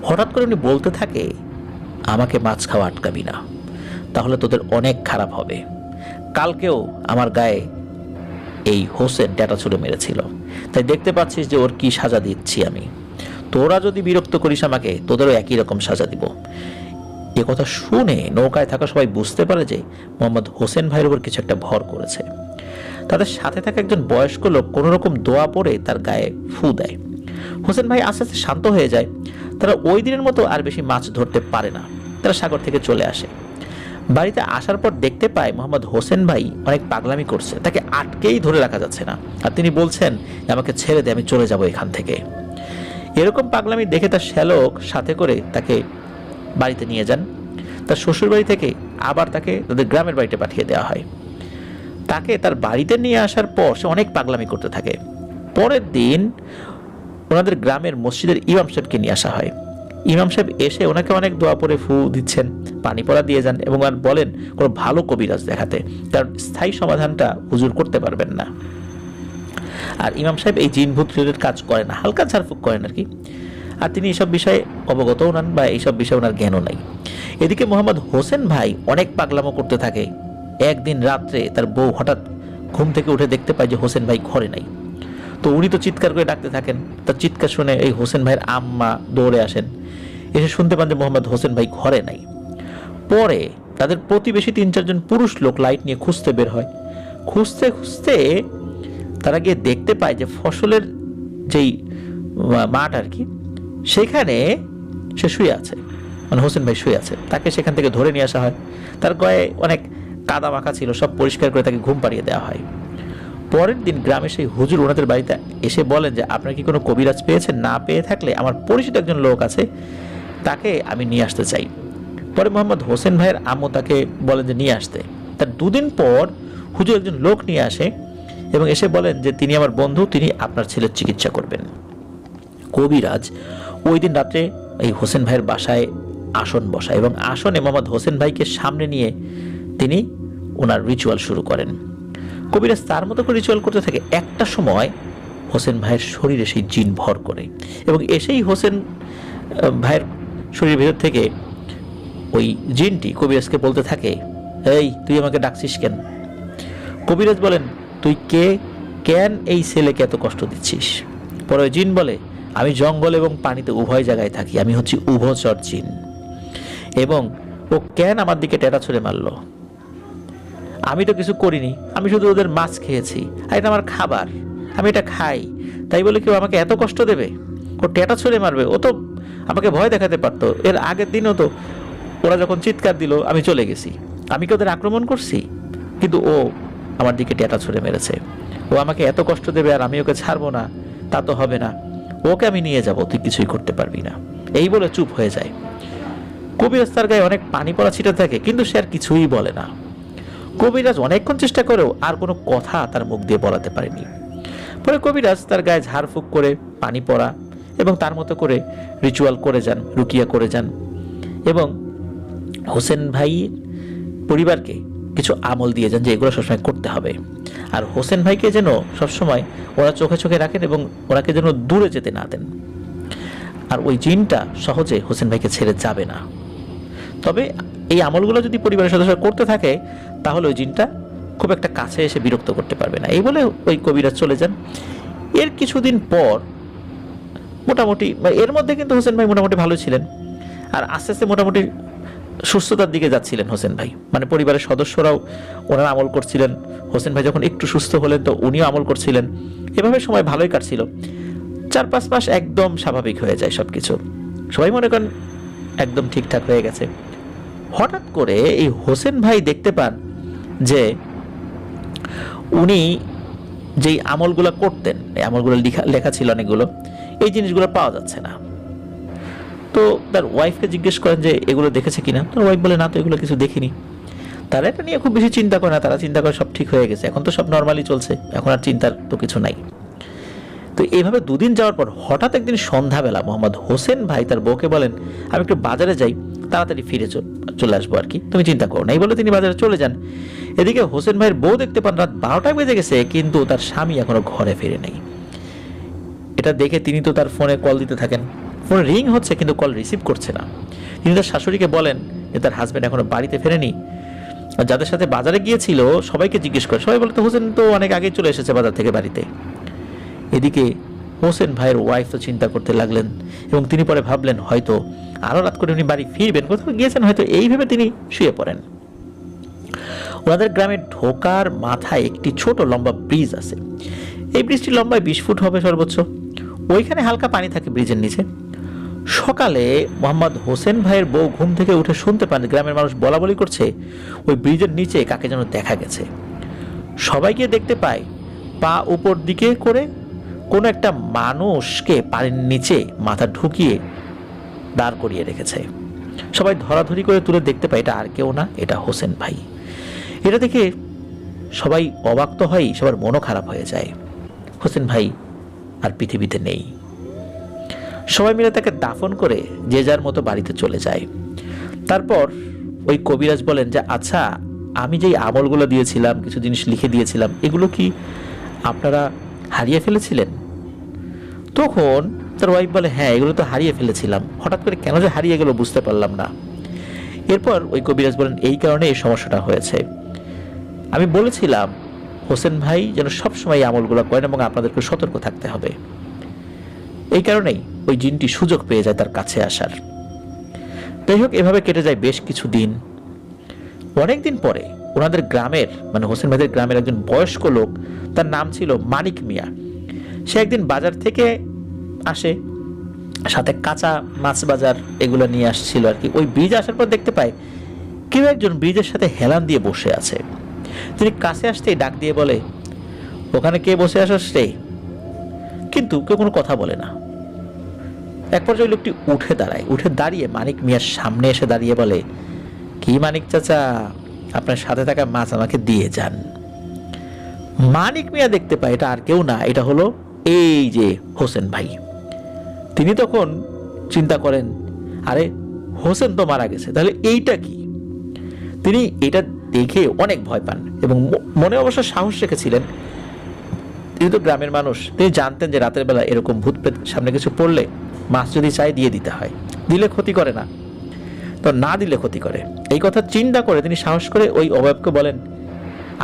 হঠাৎ করে উনি বলতে থাকে, আমাকে মাছ খাওয়া আটকাবি না, তাহলে তোদের অনেক খারাপ হবে। কালকেও আমার গায়ে এই হোসেন ট্যাটা ছুড়ে মেরেছিল, তাই দেখতে পাচ্ছিস যে ওর কি সাজা দিচ্ছি আমি। তোরা যদি বিরক্ত করিস আমাকে, তোদেরও একই রকম সাজা দিব। এ কথা শুনে নৌকায় থাকা সবাই বুঝতে পারে যে মোহাম্মদ হোসেন ভাইয়ের উপর কিছু একটা ভর করেছে। তাদের সাথে থাকা একজন বয়স্ক লোক কোনো রকম দোয়া পড়ে তার গায়ে ফু দেয়। হোসেন ভাই আস্তে আস্তে শান্ত হয়ে যায়। তারা ওই দিনের মতো আর বেশি মাছ ধরতে পারে না। তারা সাগর থেকে চলে আসে। বাড়িতে আসার পর দেখতে পায় মোহাম্মদ হোসেন ভাই অনেক পাগলামি করছে, তাকে আটকেই ধরে রাখা যাচ্ছে না। আর তিনি বলছেন, আমাকে ছেড়ে দে, আমি চলে যাব এখান থেকে। এরকম পাগলামি দেখে তার শ্যালক সাথে করে তাকে বাড়িতে নিয়ে যান। তার শ্বশুর বাড়ি থেকে আবার তাকে তাদের গ্রামের বাড়িতে পাঠিয়ে দেওয়া হয়। তাকে তার বাড়িতে নিয়ে আসার পর সে অনেক পাগলামি করতে থাকে। পরের দিন ওনাদের গ্রামের মসজিদের ইমাম সাহেবকে নিয়ে আসা হয়। ইমাম সাহেব এসে ওনাকে অনেক দোয়া পরে ফু দিচ্ছেন, পানি পড়া দিয়ে যান এবং আর বলেন কোনো ভালো কবিরাজ দেখাতে, কারণ স্থায়ী সমাধানটা হুজুর করতে পারবেন না। আর ইমাম সাহেব এই জিন ভূত রিলেটেড কাজ করেন না, হালকা ঝাড়ফুঁক করেন আর কি। আর তিনি এইসব বিষয়ে অবগতও নন বা এইসব বিষয়ে ওনার জ্ঞানও নাই। এদিকে মোহাম্মদ হোসেন ভাই অনেক পাগলামো করতে থাকে। একদিন রাত্রে তার বউ হঠাৎ ঘুম থেকে উঠে দেখতে পায় যে হোসেন ভাই ঘরে নাই। তো উনি তো চিৎকার করে ডাকতে থাকেন। তার চিৎকার শুনে এই হোসেন ভাইয়ের আম্মা দৌড়ে আসেন, এসে শুনতে পান যে মোহাম্মদ হোসেন ভাই ঘরে নাই। পরে তাদের প্রতিবেশী 3-4 জন পুরুষ লোক লাইট নিয়ে খুঁজতে বের হয়। খুঁজতে খুঁজতে তারা গিয়ে দেখতে পায় যে ফসলের যেই মাঠ আর কি, সেখানে সে শুয়ে আছে, মানে হোসেন ভাই শুয়ে আছে। তাকে সেখান থেকে ধরে নিয়ে আসা হয়। তার গায়ে অনেক কাদা মাখা ছিল, সব পরিষ্কার করে তাকে ঘুম পাড়িয়ে দেওয়া হয়। পরের দিন গ্রামে সেই হুজুর ওনাদের বাড়িতে এসে বলেন যে আপনারা কি কোনো কবিরাজ পেয়েছেন? না পেয়ে থাকলে আমার পরিচিত একজন লোক আছে, তাকে আমি নিয়ে আসতে চাই। পরে মোহাম্মদ হোসেন ভাইয়ের আম্মু তাকে বলেন যে নিয়ে আসতে। তার 2 দিন পর হুজুর একজন লোক নিয়ে আসে এবং এসে বলেন যে তিনি আমার বন্ধু, তিনি আপনার ছেলের চিকিৎসা করবেন। কবিরাজ ওই দিন রাত্রে এই হোসেন ভাইয়ের বাসায় আসন বসায় এবং আসনে মোহাম্মদ হোসেন ভাইকে সামনে নিয়ে তিনি ওনার রিচুয়াল শুরু করেন। কবিরাজ তার মতো করে রিচুয়াল করতে থাকে। একটা সময় হোসেন ভাইয়ের শরীরে সেই জিন ভর করে এবং এসেই হোসেন ভাইয়ের শরীরের ভেতর থেকে ওই জিনটি কবিরাজকে বলতে থাকে, এই তুই আমাকে ডাকছিস কেন? কবিরাজ বলেন, তুই কে, কেন এই ছেলেকে এত কষ্ট দিচ্ছিস? পরে ওই জিন বলে, আমি জঙ্গল এবং পানিতে উভয় জায়গায় থাকি, আমি হচ্ছি উভচর জিন, এবং ও কেন আমার দিকে টেটা ছুঁড়ে মারলো? আমি তো কিছু করিনি, আমি শুধু ওদের মাছ খেয়েছি, আর এটা আমার খাবার, আমি এটা খাই, তাই বলে কেউ আমাকে এত কষ্ট দেবে? ও টেটা ছুঁড়ে মারবে? ও তো আমাকে ভয় দেখাতে পারতো। এর আগের দিনও তো ওরা যখন চিৎকার দিল আমি চলে গেছি, আমি কি ওদের আক্রমণ করছি? কিন্তু ও আমার দিকে টেটা ছুঁড়ে মেরেছে। ও আমাকে এত কষ্ট দেবে আর আমি ওকে ছাড়বো না, তা তো হবে না। ওকে আমি নিয়ে যাব, তুই কিছুই করতে পারবি না। এই বলে চুপ হয়ে যায়। কবিরাজ তার গায়ে অনেক পানি পড়া ছিটে থাকে, কিন্তু সে আর কিছুই বলে না। কবিরাজ অনেকক্ষণ চেষ্টা করেও আর কোনো কথা তার মুখ দিয়ে বলাতে পারেনি। পরে কবিরাজ তার গায়ে ঝাড়ফুঁক করে পানি পড়া এবং তার মতো করে রিচুয়াল করে যান, রুকিয়া করে যান এবং হোসেন ভাই পরিবারকে কিছু আমল দিয়ে যান যে এগুলো সবসময় করতে হবে। আর হোসেন ভাইকে যেন সবসময় ওরা চোখে চোখে রাখেন এবং ওনাকে যেন দূরে যেতে না দেন। আর ওই জিনটা সহজে হোসেন ভাইকে ছেড়ে যাবে না। তবে এই আমলগুলো যদি পরিবারের সদস্যরা করতে থাকে তাহলে ওই জিনটা খুব একটা কাছে এসে বিরক্ত করতে পারবে না। এই বলে ওই কবিরাজ চলে যান। এর কিছুদিন পর মোটামুটি, এর মধ্যে কিন্তু হোসেন ভাই মোটামুটি ভালো ছিলেন আর আস্তে আস্তে মোটামুটি সুস্থতার দিকে যাচ্ছিলেন হোসেন ভাই। মানে পরিবারের সদস্যরাও ওনারা আমল করছিলেন। হোসেন ভাই যখন একটু সুস্থ হলেন তো উনিও আমল করছিলেন। এভাবে সময় ভালোই কাটছিল। 4-5 মাস একদম স্বাভাবিক হয়ে যায় সবকিছু, সবাই মনে করেন একদম ঠিকঠাক হয়ে গেছে। হঠাৎ করে এই হোসেন ভাই দেখতে পান যে উনি যেই আমলগুলো করতেন, এই আমলগুলো লেখা ছিল অনেকগুলো, এই জিনিসগুলো পাওয়া যাচ্ছে না। তো তার ওয়াইফকে জিজ্ঞেস করেন যে এগুলো দেখেছে কিনা। তার ওয়াইফ বলে, না তো, এগুলো কিছু দেখিনি। তারা এটা নিয়ে খুব বেশি চিন্তা করে না, তারা চিন্তা করে সব ঠিক হয়ে গেছে, এখন তো সব নর্মালি চলছে, এখন আর চিন্তার তো কিছু নাই। তো এইভাবে 2 দিন যাওয়ার পর হঠাৎ একদিন সন্ধ্যাবেলা মোহাম্মদ হোসেন ভাই তার বউকে বলেন, আমি একটু বাজারে যাই, তাড়াতাড়ি ফিরে চলে আসবো আর কি, তুমি চিন্তা করো না। এই বলে তিনি বাজারে চলে যান। এদিকে হোসেন ভাইয়ের বউ দেখতে পান রাত 12টা বেজে গেছে, কিন্তু তার স্বামী এখনো ঘরে ফিরে নেই। এটা দেখে তিনি তো তার ফোনে কল দিতে থাকেন। ফোনে রিং হচ্ছে কিন্তু কল রিসিভ করছে না। তিনি তার শাশুড়িকে বলেন যে তার হাজব্যান্ড এখনো বাড়িতে ফেরেনি। যাদের সাথে বাজারে গিয়েছিল সবাইকে জিজ্ঞেস করে, সবাই বলে তো হোসেন তো অনেক আগে চলে এসেছে বাজার থেকে বাড়িতে। এদিকে হোসেন ভাইয়ের ওয়াইফ তো চিন্তা করতে লাগলেন এবং তিনি পরে ভাবলেন হয়তো আরও রাত করে উনি বাড়ি ফিরবেন, কোথাও গিয়েছেন হয়তো, এই ভেবে তিনি শুয়ে পড়েন। ওনাদের গ্রামে ঢোকার মাথায় একটি ছোট লম্বা ব্রিজ আছে। এই ব্রিজটি লম্বায় 20 ফুট হবে সর্বোচ্চ। ওইখানে হালকা পানি থাকে ব্রিজের নিচে। সকালে মোহাম্মদ হোসেন ভাইয়ের বউ ঘুম থেকে উঠে শুনতে পান গ্রামের মানুষ বলা বলি করছে ওই ব্রিজের নিচে কাকে যেন দেখা গেছে। সবাই গিয়ে দেখতে পায় পা উপর দিকে করে কোনো একটা মানুষকে পানির নিচে মাথা ঢুকিয়ে দাঁড় করিয়ে রেখেছে। সবাই ধরাধরি করে তুলে দেখতে পায় এটা আর কেউ না, এটা হোসেন ভাই। এটা দেখে সবাই অবাক তো হয়, সবার মনও খারাপ হয়ে যায়। হোসেন ভাই আর পৃথিবীতে নেই। সবাই মিলে তাকে দাফন করে যে যার মতো বাড়িতে চলে যায়। তারপর ওই কবিরাজ বলেন যে আচ্ছা, আমি যেই আমলগুলো দিয়েছিলাম, কিছু জিনিস লিখে দিয়েছিলাম, এগুলো কি আপনারা হারিয়ে ফেলেছিলেন? তখন তার ওয়াইফ বলে হ্যাঁ, এগুলো তো হারিয়ে ফেলেছিলাম, হঠাৎ করে কেন যে হারিয়ে গেল বুঝতে পারলাম না। এরপর ওই কবিরাজ বলেন এই কারণে এই সমস্যাটা হয়েছে। আমি বলেছিলাম হোসেন ভাই যেন সবসময় এই আমলগুলো করেন এবং আপনাদেরকে সতর্ক থাকতে হবে। এই কারণেই ওই জিনটি সুযোগ পেয়ে যায় তার কাছে আসার। যাই হোক, এভাবে কেটে যায় বেশ কিছু দিন। অনেকদিন পরে ওনাদের গ্রামের মানে হোসেন ভাইদের গ্রামের একজন বয়স্ক লোক, তার নাম ছিল মানিক মিয়া, সে একদিন বাজার থেকে আসে, সাথে কাঁচা মাছ বাজার এগুলো নিয়ে আসছিল আর কি। ওই ব্রিজ আসার পর দেখতে পায় কেউ একজন ব্রিজের সাথে হেলান দিয়ে বসে আছে। তিনি কাছে আসতেই ডাক দিয়ে বলে ওখানে কে বসে আসছ রে? কিন্তু কেউ কোনো কথা বলে না। এক পর্যায়ে লোকটি উঠে দাঁড়ায়, উঠে দাঁড়িয়ে মানিক মিয়ার সামনে এসে দাঁড়িয়ে বলে কি মানিক চাচা, আপনার সাথে থাকা মাছ আমাকে দিয়ে যান। মানিক মিয়া দেখতে পায় এটা আর কেউ না, এটা হলো এই যে হোসেন ভাই। তিনি তখন চিন্তা করেন আরে হোসেন তো মারা গেছে, তাহলে এইটা কি? তিনি এটা দেখে অনেক ভয় পান এবং মনে অবশ্য সাহস রেখেছিলেন। তিনি তো গ্রামের মানুষ, তিনি জানতেন যে রাতের বেলা এরকম ভূত প্রেত সামনে কিছু পড়লে মাছ যদি চাই দিয়ে দিতে হয়, দিলে ক্ষতি করে না, তো না দিলে ক্ষতি করে। এই কথা চিন্তা করে তিনি সাহস করে ওই অবয়বকে বলেন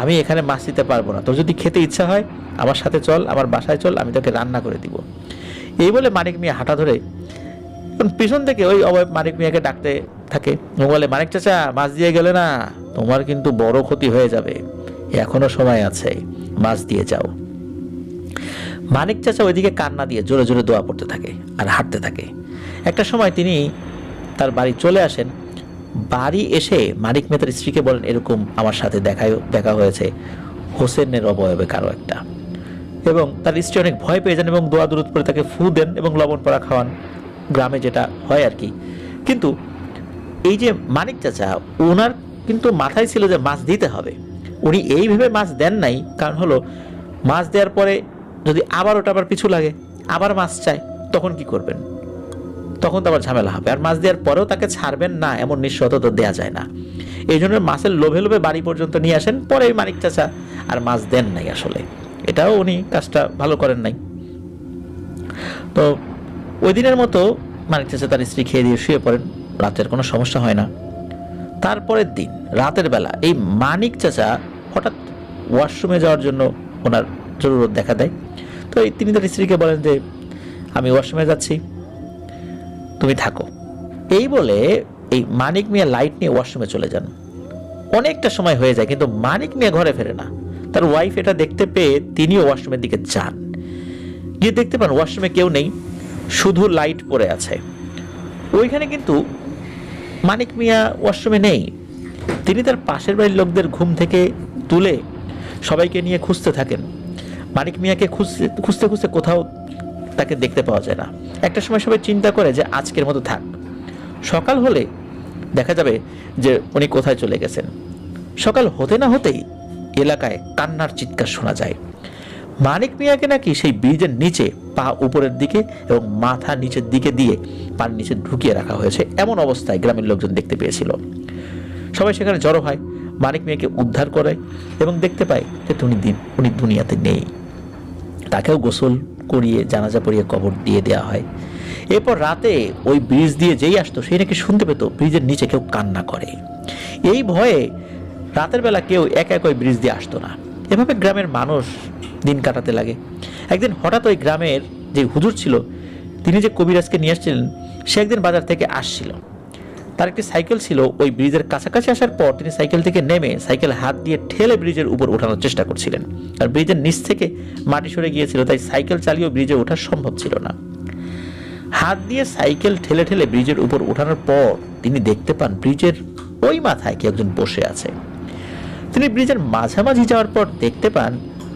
আমি এখানে মাছ দিতে পারবো না, তোর যদি খেতে ইচ্ছা হয় আমার সাথে চল, আমার বাসায় চল, আমি তোকে রান্না করে দিব। এই বলে মানিক মিয়া হাঁটা ধরে পিছন থেকে ওই অবয়ব মানিক মিয়াকে ডাকতে থাকে এবং বলে মানিক চাচা, মাছ দিয়ে গেলে না তোমার কিন্তু বড় ক্ষতি হয়ে যাবে, এখনো সময় আছে, মাছ দিয়ে যাও। মানিক চাচা ওইদিকে কান্না দিয়ে জোরে জোরে দোয়া পড়তে থাকে আর হাঁটতে থাকে। একটা সময় তিনি তার বাড়ি চলে আসেন। বাড়ি এসে মানিক মিয়া তার স্ত্রীকে বলেন এরকম আমার সাথে দেখা হয়েছে হোসেনের অবয়বে কারো একটা, এবং তার স্ত্রী অনেক ভয় পেয়ে যান এবং দোয়া দুরুদ করে তাকে ফু দেন এবং লবণ পড়া খাওয়ান, গ্রামে যেটা হয় আর কি। কিন্তু এই যে মানিক চাচা, ওনার কিন্তু মাথায় ছিল যে মাছ দিতে হবে। উনি এই ভেবে মাছ দেন নাই, কারণ হলো মাছ দেওয়ার পরে যদি আবার ওটা আবার পিছু লাগে, আবার মাছ চায়, তখন কি করবেন? তখন তো আবার ঝামেলা হবে। আর মাছ দেওয়ার পরেও তাকে ছাড়বেন না এমন নিঃশর্ত তো দেওয়া যায় না। এই জন্য মাছের লোভে লোভে বাড়ি পর্যন্ত নিয়ে আসেন, পরে মানিক চাচা আর মাছ দেন নাই। আসলে এটাও উনি কাজটা ভালো করেন নাই। তো ওই দিনের মতো মানিক চাচা তার স্ত্রী খেয়ে দিয়ে শুয়ে পড়েন, রাতের কোনো সমস্যা হয় না। তারপরের দিন রাতের বেলা এই মানিক চাচা হঠাৎ ওয়াশরুমে যাওয়ার জন্য ওনার জরুরত দেখা দেয়। তো তিনি তার স্ত্রীকে বলেন যে আমি ওয়াশরুমে যাচ্ছি, তুমি থাকো। এই বলে এই মানিক মিয়া লাইট নিয়ে ওয়াশরুমে চলে যান। অনেকটা সময় হয়ে যায় কিন্তু মানিক মিয়া ঘরে ফেরে না। তার ওয়াইফ এটা দেখতে পেয়ে তিনিও ওয়াশরুমের দিকে যান। গিয়ে দেখতে পান ওয়াশরুমে কেউ নেই, শুধু লাইট পড়ে আছে। ওইখানে কিন্তু মানিক মিয়া ওয়াশরুমে নেই। তিনি তার পাশের বাড়ির লোকদের ঘুম থেকে তুলে সবাইকে নিয়ে খুঁজতে থাকেন। মানিক মিয়াকে খুঁজতে খুঁজতে কোথাও তাকে দেখতে পাওয়া যায় না। একটা সময় সবাই চিন্তা করে যে আজকের মতো থাক, সকাল হলে দেখা যাবে যে উনি কোথায় চলে গেছেন। সকাল হতে না হতেই এলাকায় কান্নার চিৎকার শোনা যায়। মানিক মিয়াকে নাকি সেই ব্রিজের নিচে পা উপরের দিকে এবং মাথা নিচের দিকে দিয়ে পানির নিচে ঢুকিয়ে রাখা হয়েছে, এমন অবস্থায় গ্রামের লোকজন দেখতে পেয়েছিল। সবাই সেখানে জড়ো হয়, মানিক মিয়াকে উদ্ধার করে এবং দেখতে পায় যে উনি দুনিয়াতে নেই। তাকেও গোসল করিয়ে জানাজা পড়িয়ে কবর দিয়ে দেওয়া হয়। এরপর রাতে ওই ব্রিজ দিয়ে যেই আসতো সেই নাকি শুনতে পেত ব্রিজের নিচে কেউ কান্না করে। এই ভয়ে রাতের বেলা কেউ একা এক ওই ব্রিজ দিয়ে আসতো না। এভাবে গ্রামের মানুষ দিন কাটাতে লাগে। একদিন হঠাৎ ওই গ্রামের যে হুজুর ছিল, তিনি যে কবিরাজকে নিয়ে আসছিলেন, সে একদিন বাজার থেকে আসছিল। তার একটি সাইকেল ছিল। ওই ব্রিজের কাছাকাছি আসার পর তিনি সাইকেল থেকে নেমে সাইকেল হাত দিয়ে ঠেলে ব্রিজের উপর ওঠানোর চেষ্টা করছিলেন। আর ব্রিজের নিচ থেকে মাটি সরে গিয়েছিল, তাই সাইকেল চালিয়েও ব্রিজে ওঠা সম্ভব ছিল না। হাত দিয়ে সাইকেল ঠেলে ঠেলে ব্রিজের উপর ওঠানোর পর তিনি দেখতে পান ব্রিজের ওই মাথায় কেউ একজন বসে আছে। তিনি ব্রিজের মাঝামাঝি যাওয়ার পর দেখতে পান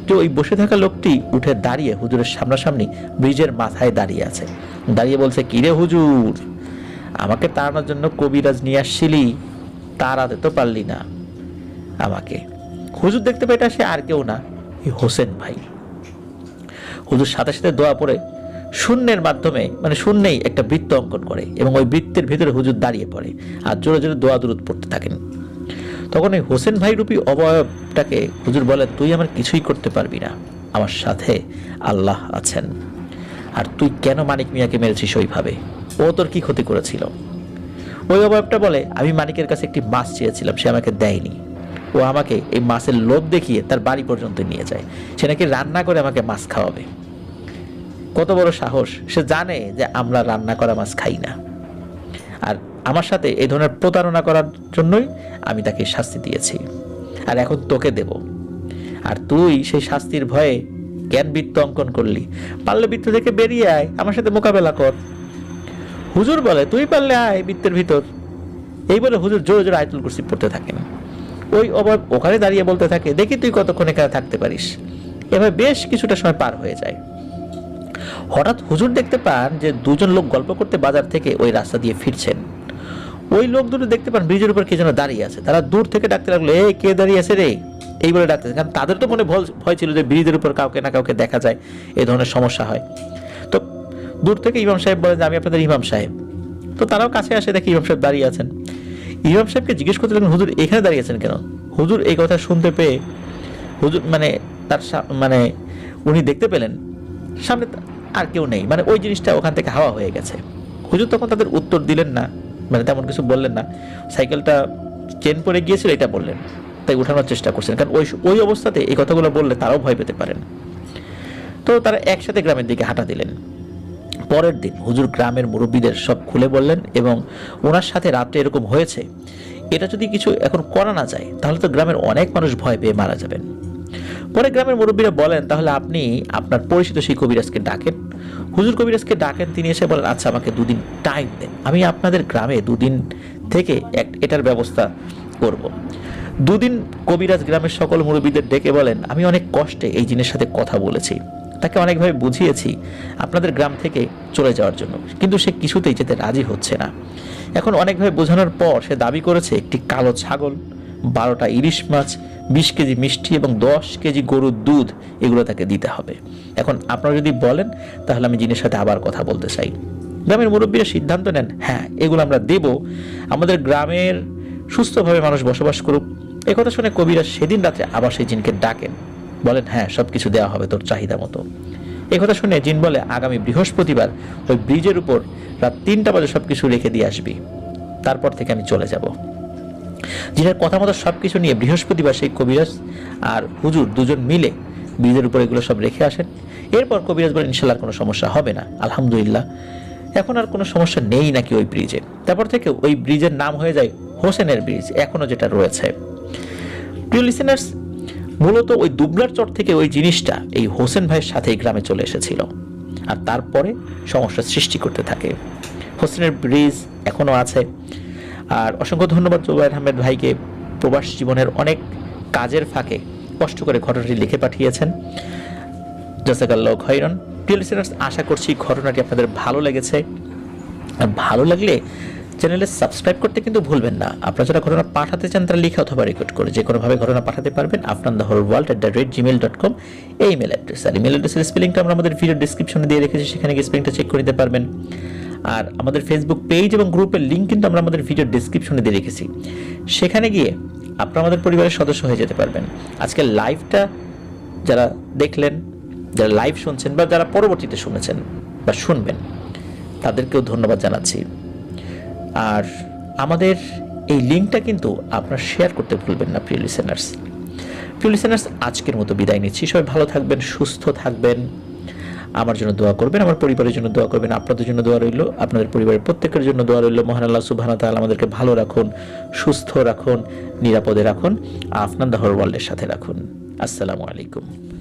যে ওই বসে থাকা লোকটি উঠে দাঁড়িয়ে হুজুরের সামনাসামনি ব্রিজের মাথায় দাঁড়িয়ে আছে। দাঁড়িয়ে বলছে, কিরে হুজুর, আমাকে তাড়ানোর জন্য কবিরাজ নিয়ে আসছিলি, তাড়াতে তো পারলি না আমাকে। হুজুর দেখতে পাই এটা সে আর কেউ না, এই হোসেন ভাই। হুজুর সাথে সাথে দোয়া পড়ে শূন্যের মাধ্যমে, মানে শূন্যেই একটা বৃত্ত অঙ্কন করে এবং ওই বৃত্তের ভিতরে হুজুর দাঁড়িয়ে পড়ে আর জোরে জোরে দোয়া দুরুদ পড়তে থাকেন। তখন এই হোসেন ভাই রূপী অবয়বটাকে হুজুর বলেন, তুই আমার কিছুই করতে পারবি না, আমার সাথে আল্লাহ আছেন। আর তুই কেন মানিক মিয়াকে মেরেছিস ওইভাবে? ও তোর কি ক্ষতি করেছিল? ওই অবয়বটা বলে, আমি মানিকের কাছে একটি মাছ চেয়েছিলাম, সে আমাকে দেয়নি। ও আমাকে এই মাছের লোভ দেখিয়ে তার বাড়ি পর্যন্ত নিয়ে যায়, সে নাকি রান্না করে আমাকে মাছ খাওয়াবে। কত বড় সাহস! সে জানে যে আমরা রান্না করা মাছ খাই না। আর আমার সাথে এই ধরনের প্রতারণা করার জন্যই আমি তাকে শাস্তি দিয়েছি, আর এখন তোকে দেব। আর তুই সেই শাস্তির ভয়ে কেন বৃত্ত অঙ্কন করলি? পারলে বৃত্ত থেকে বেরিয়ে আয়, আমার সাথে মোকাবেলা কর। হুজুর বলে, তুই পারলে আয় বৃত্তের ভিতর। এই বলে হুজুর জোরে জোরে আয়াতুল কুরসি পড়তে থাকেন। ওই অবয়ব ওখানে দাঁড়িয়ে বলতে থাকে, দেখি তুই কতক্ষণ এখানে থাকতে পারিস। এভাবে বেশ কিছুটা সময় পার হয়ে যায়। হঠাৎ হুজুর দেখতে পান যে দুজন লোক গল্প করতে বাজার থেকে ওই রাস্তা দিয়ে ফিরছেন। ওই লোক দুটো দেখতে পান ব্রিজের উপর কে যেন দাঁড়িয়ে আছে। তারা দূর থেকে ডাকতে লাগলো, এ কে দাঁড়িয়ে আছে রে, এই বলে ডাকতেছে। কারণ তাদের তো মনে ভয় ছিল যে ব্রিজের উপর কাউকে না কাউকে দেখা যায়, এই ধরনের সমস্যা হয়। তো দূর থেকে ইমাম সাহেব বলেন যে আমি আপনাদের ইমাম সাহেব। তো তারাও কাছে আসে, দেখে ইমাম সাহেব দাঁড়িয়ে আছেন। ইমাম সাহেবকে জিজ্ঞেস করতে লাগলেন, হুজুর এখানে দাঁড়িয়েছেন কেন? হুজুর এই কথা শুনতে পেয়ে হুজুর তার উনি দেখতে পেলেন সামনে আর কেউ নেই, ওই জিনিসটা ওখান থেকে হাওয়া হয়ে গেছে। হুজুর তখন তাদের উত্তর দিলেন না, তেমন কিছু বললেন না। সাইকেলটা চেন পড়ে গিয়েছিল এটা বললেন, তাই উঠানোর চেষ্টা করছেন, কারণ ওই অবস্থাতে এই কথাগুলো বললে তারাও ভয় পেতে পারেন। তো তারা একসাথে গ্রামের দিকে হাঁটা দিলেন। পরের দিন হুজুর গ্রামের মুরব্বীদের সব খুলে বললেন এবং ওনার সাথে রাত্রে এরকম হয়েছে, এটা যদি কিছু এখন করা না যায় তাহলে তো গ্রামের অনেক মানুষ ভয় পেয়ে মারা যাবেন। পরে গ্রামের মুরব্বীরা বলেন, তাহলে আপনি আপনার পরিচিত সেই কবিরাজকে ডাকেন। হুজুর কবিরাজকে ডাকেন, তিনি এসে বলেন, আচ্ছা আমাকে 2 দিন টাইম দেন, আমি আপনাদের গ্রামে 2 দিন থেকে এটার ব্যবস্থা করব। 2 দিন কবিরাজ গ্রামের সকল মুরব্বীদের ডেকে বলেন, আমি অনেক কষ্টে এই জিনের সাথে কথা বলেছি, তাকে অনেকভাবে বুঝিয়েছি আপনাদের গ্রাম থেকে চলে যাওয়ার জন্য, কিন্তু সে কিছুতেই যেতে রাজি হচ্ছে না। এখন অনেকভাবে বোঝানোর পর সে দাবি করেছে একটি কালো ছাগল, 12টা ইলিশ মাছ, 20 কেজি মিষ্টি এবং 10 কেজি গরুর দুধ, এগুলো তাকে দিতে হবে। এখন আপনারা যদি বলেন তাহলে আমি জিনের সাথে আবার কথা বলতে চাই। গ্রামের মুরব্বীরা সিদ্ধান্ত নেন, হ্যাঁ এগুলো আমরা দেব, আমাদের গ্রামের সুস্থভাবে মানুষ বসবাস করুক। একথা শুনে কবিরাজ সেদিন রাত্রে আবার সেই জিনকে ডাকেন, বলেন, হ্যাঁ সবকিছু দেওয়া হবে তোর চাহিদা মতো। একথা শুনে জিন বলে, আগামী বৃহস্পতিবার ওই ব্রিজের উপর রাত 3টা বাজে সবকিছু রেখে দিয়ে আসবি, তারপর থেকে আমি চলে যাব। জিনের কথা মতো সবকিছু নিয়ে বৃহস্পতিবার সেই কবিরাজ আর হুজুর দুজন মিলে ব্রিজের উপর এগুলো সব রেখে আসেন। এরপর কবিরাজ বলেন, ইনশাল্লাহ কোনো সমস্যা হবে না, আলহামদুলিল্লাহ এখন আর কোনো সমস্যা নেই নাকি ওই ব্রিজে। তারপর থেকে ওই ব্রিজের নাম হয়ে যায় হোসেনের ব্রিজ, এখনো যেটা রয়েছে। প্রিয় লিসেনার্স, মূলত ওই দুবলার চর থেকে ওই জিনিসটা এই হোসেন ভাইয়ের সাথে এই গ্রামে চলে এসেছিল আর তারপরে সমস্যার সৃষ্টি করতে থাকে। হোসেনের ব্রিজ এখনো আছে। আর অসংখ্য ধন্যবাদ জুবায়ের আহমেদ ভাইকে, প্রবাস জীবনের অনেক কাজের ফাঁকে কষ্ট করে ঘটনাটি লিখে পাঠিয়েছেন। জাযাকাল্লাহু খাইরান। প্রিয় লিসেনার্স, আশা করছি ঘটনাটি আপনাদের ভালো লেগেছে। আর ভালো লাগলে চ্যানেলে সাবস্ক্রাইব করতে কিন্তু ভুলবেন না। আপনারা যারা ঘটনা পাঠাতে চান তারা লিখে অথবা রেকর্ড করে যে কোনোভাবে ঘটনা পাঠাতে পারবেন afnanthewholeworld@gmail.com এই ইমেল অ্যাড্রেস। আর ইমেল অ্যাড্রেসের স্পেলিংটা আমরা আমাদের ভিডিও ডেসক্রিপশনে দিয়ে রেখেছি, সেখানে গিয়ে স্পেলিংটা চেক করে নিতে পারবেন। আর আমাদের ফেসবুক পেজ এবং গ্রুপের লিঙ্ক কিন্তু আমরা আমাদের ভিডিও ডেসক্রিপশনে দিয়ে রেখেছি, সেখানে গিয়ে আপনারা আমাদের পরিবারের সদস্য হয়ে যেতে পারবেন। আজকের লাইভটা যারা দেখলেন, যারা লাইভ শুনছেন বা যারা পরবর্তীতে শুনেছেন বা শুনবেন, তাদেরকেও ধন্যবাদ জানাচ্ছি। আর আমাদের এই লিঙ্কটা কিন্তু আপনারা শেয়ার করতে ভুলবেন না। প্রিয় লিসেনার্স, আজকের মতো বিদায় নিচ্ছি। সবাই ভালো থাকবেন, সুস্থ থাকবেন। আমার জন্য দোয়া করবেন, আমার পরিবারের জন্য দোয়া করবেন। আপনাদের জন্য দোয়া রইল, আপনাদের পরিবারের প্রত্যেকের জন্য দোয়া রইল। মহান আল্লাহ সুবহানাহু ওয়া তাআলা আমাদেরকে ভালো রাখুন, সুস্থ রাখুন, নিরাপদে রাখুন, আপনার দহর ওয়ার্ল্ডের সাথে রাখুন। আসসালামু আলাইকুম।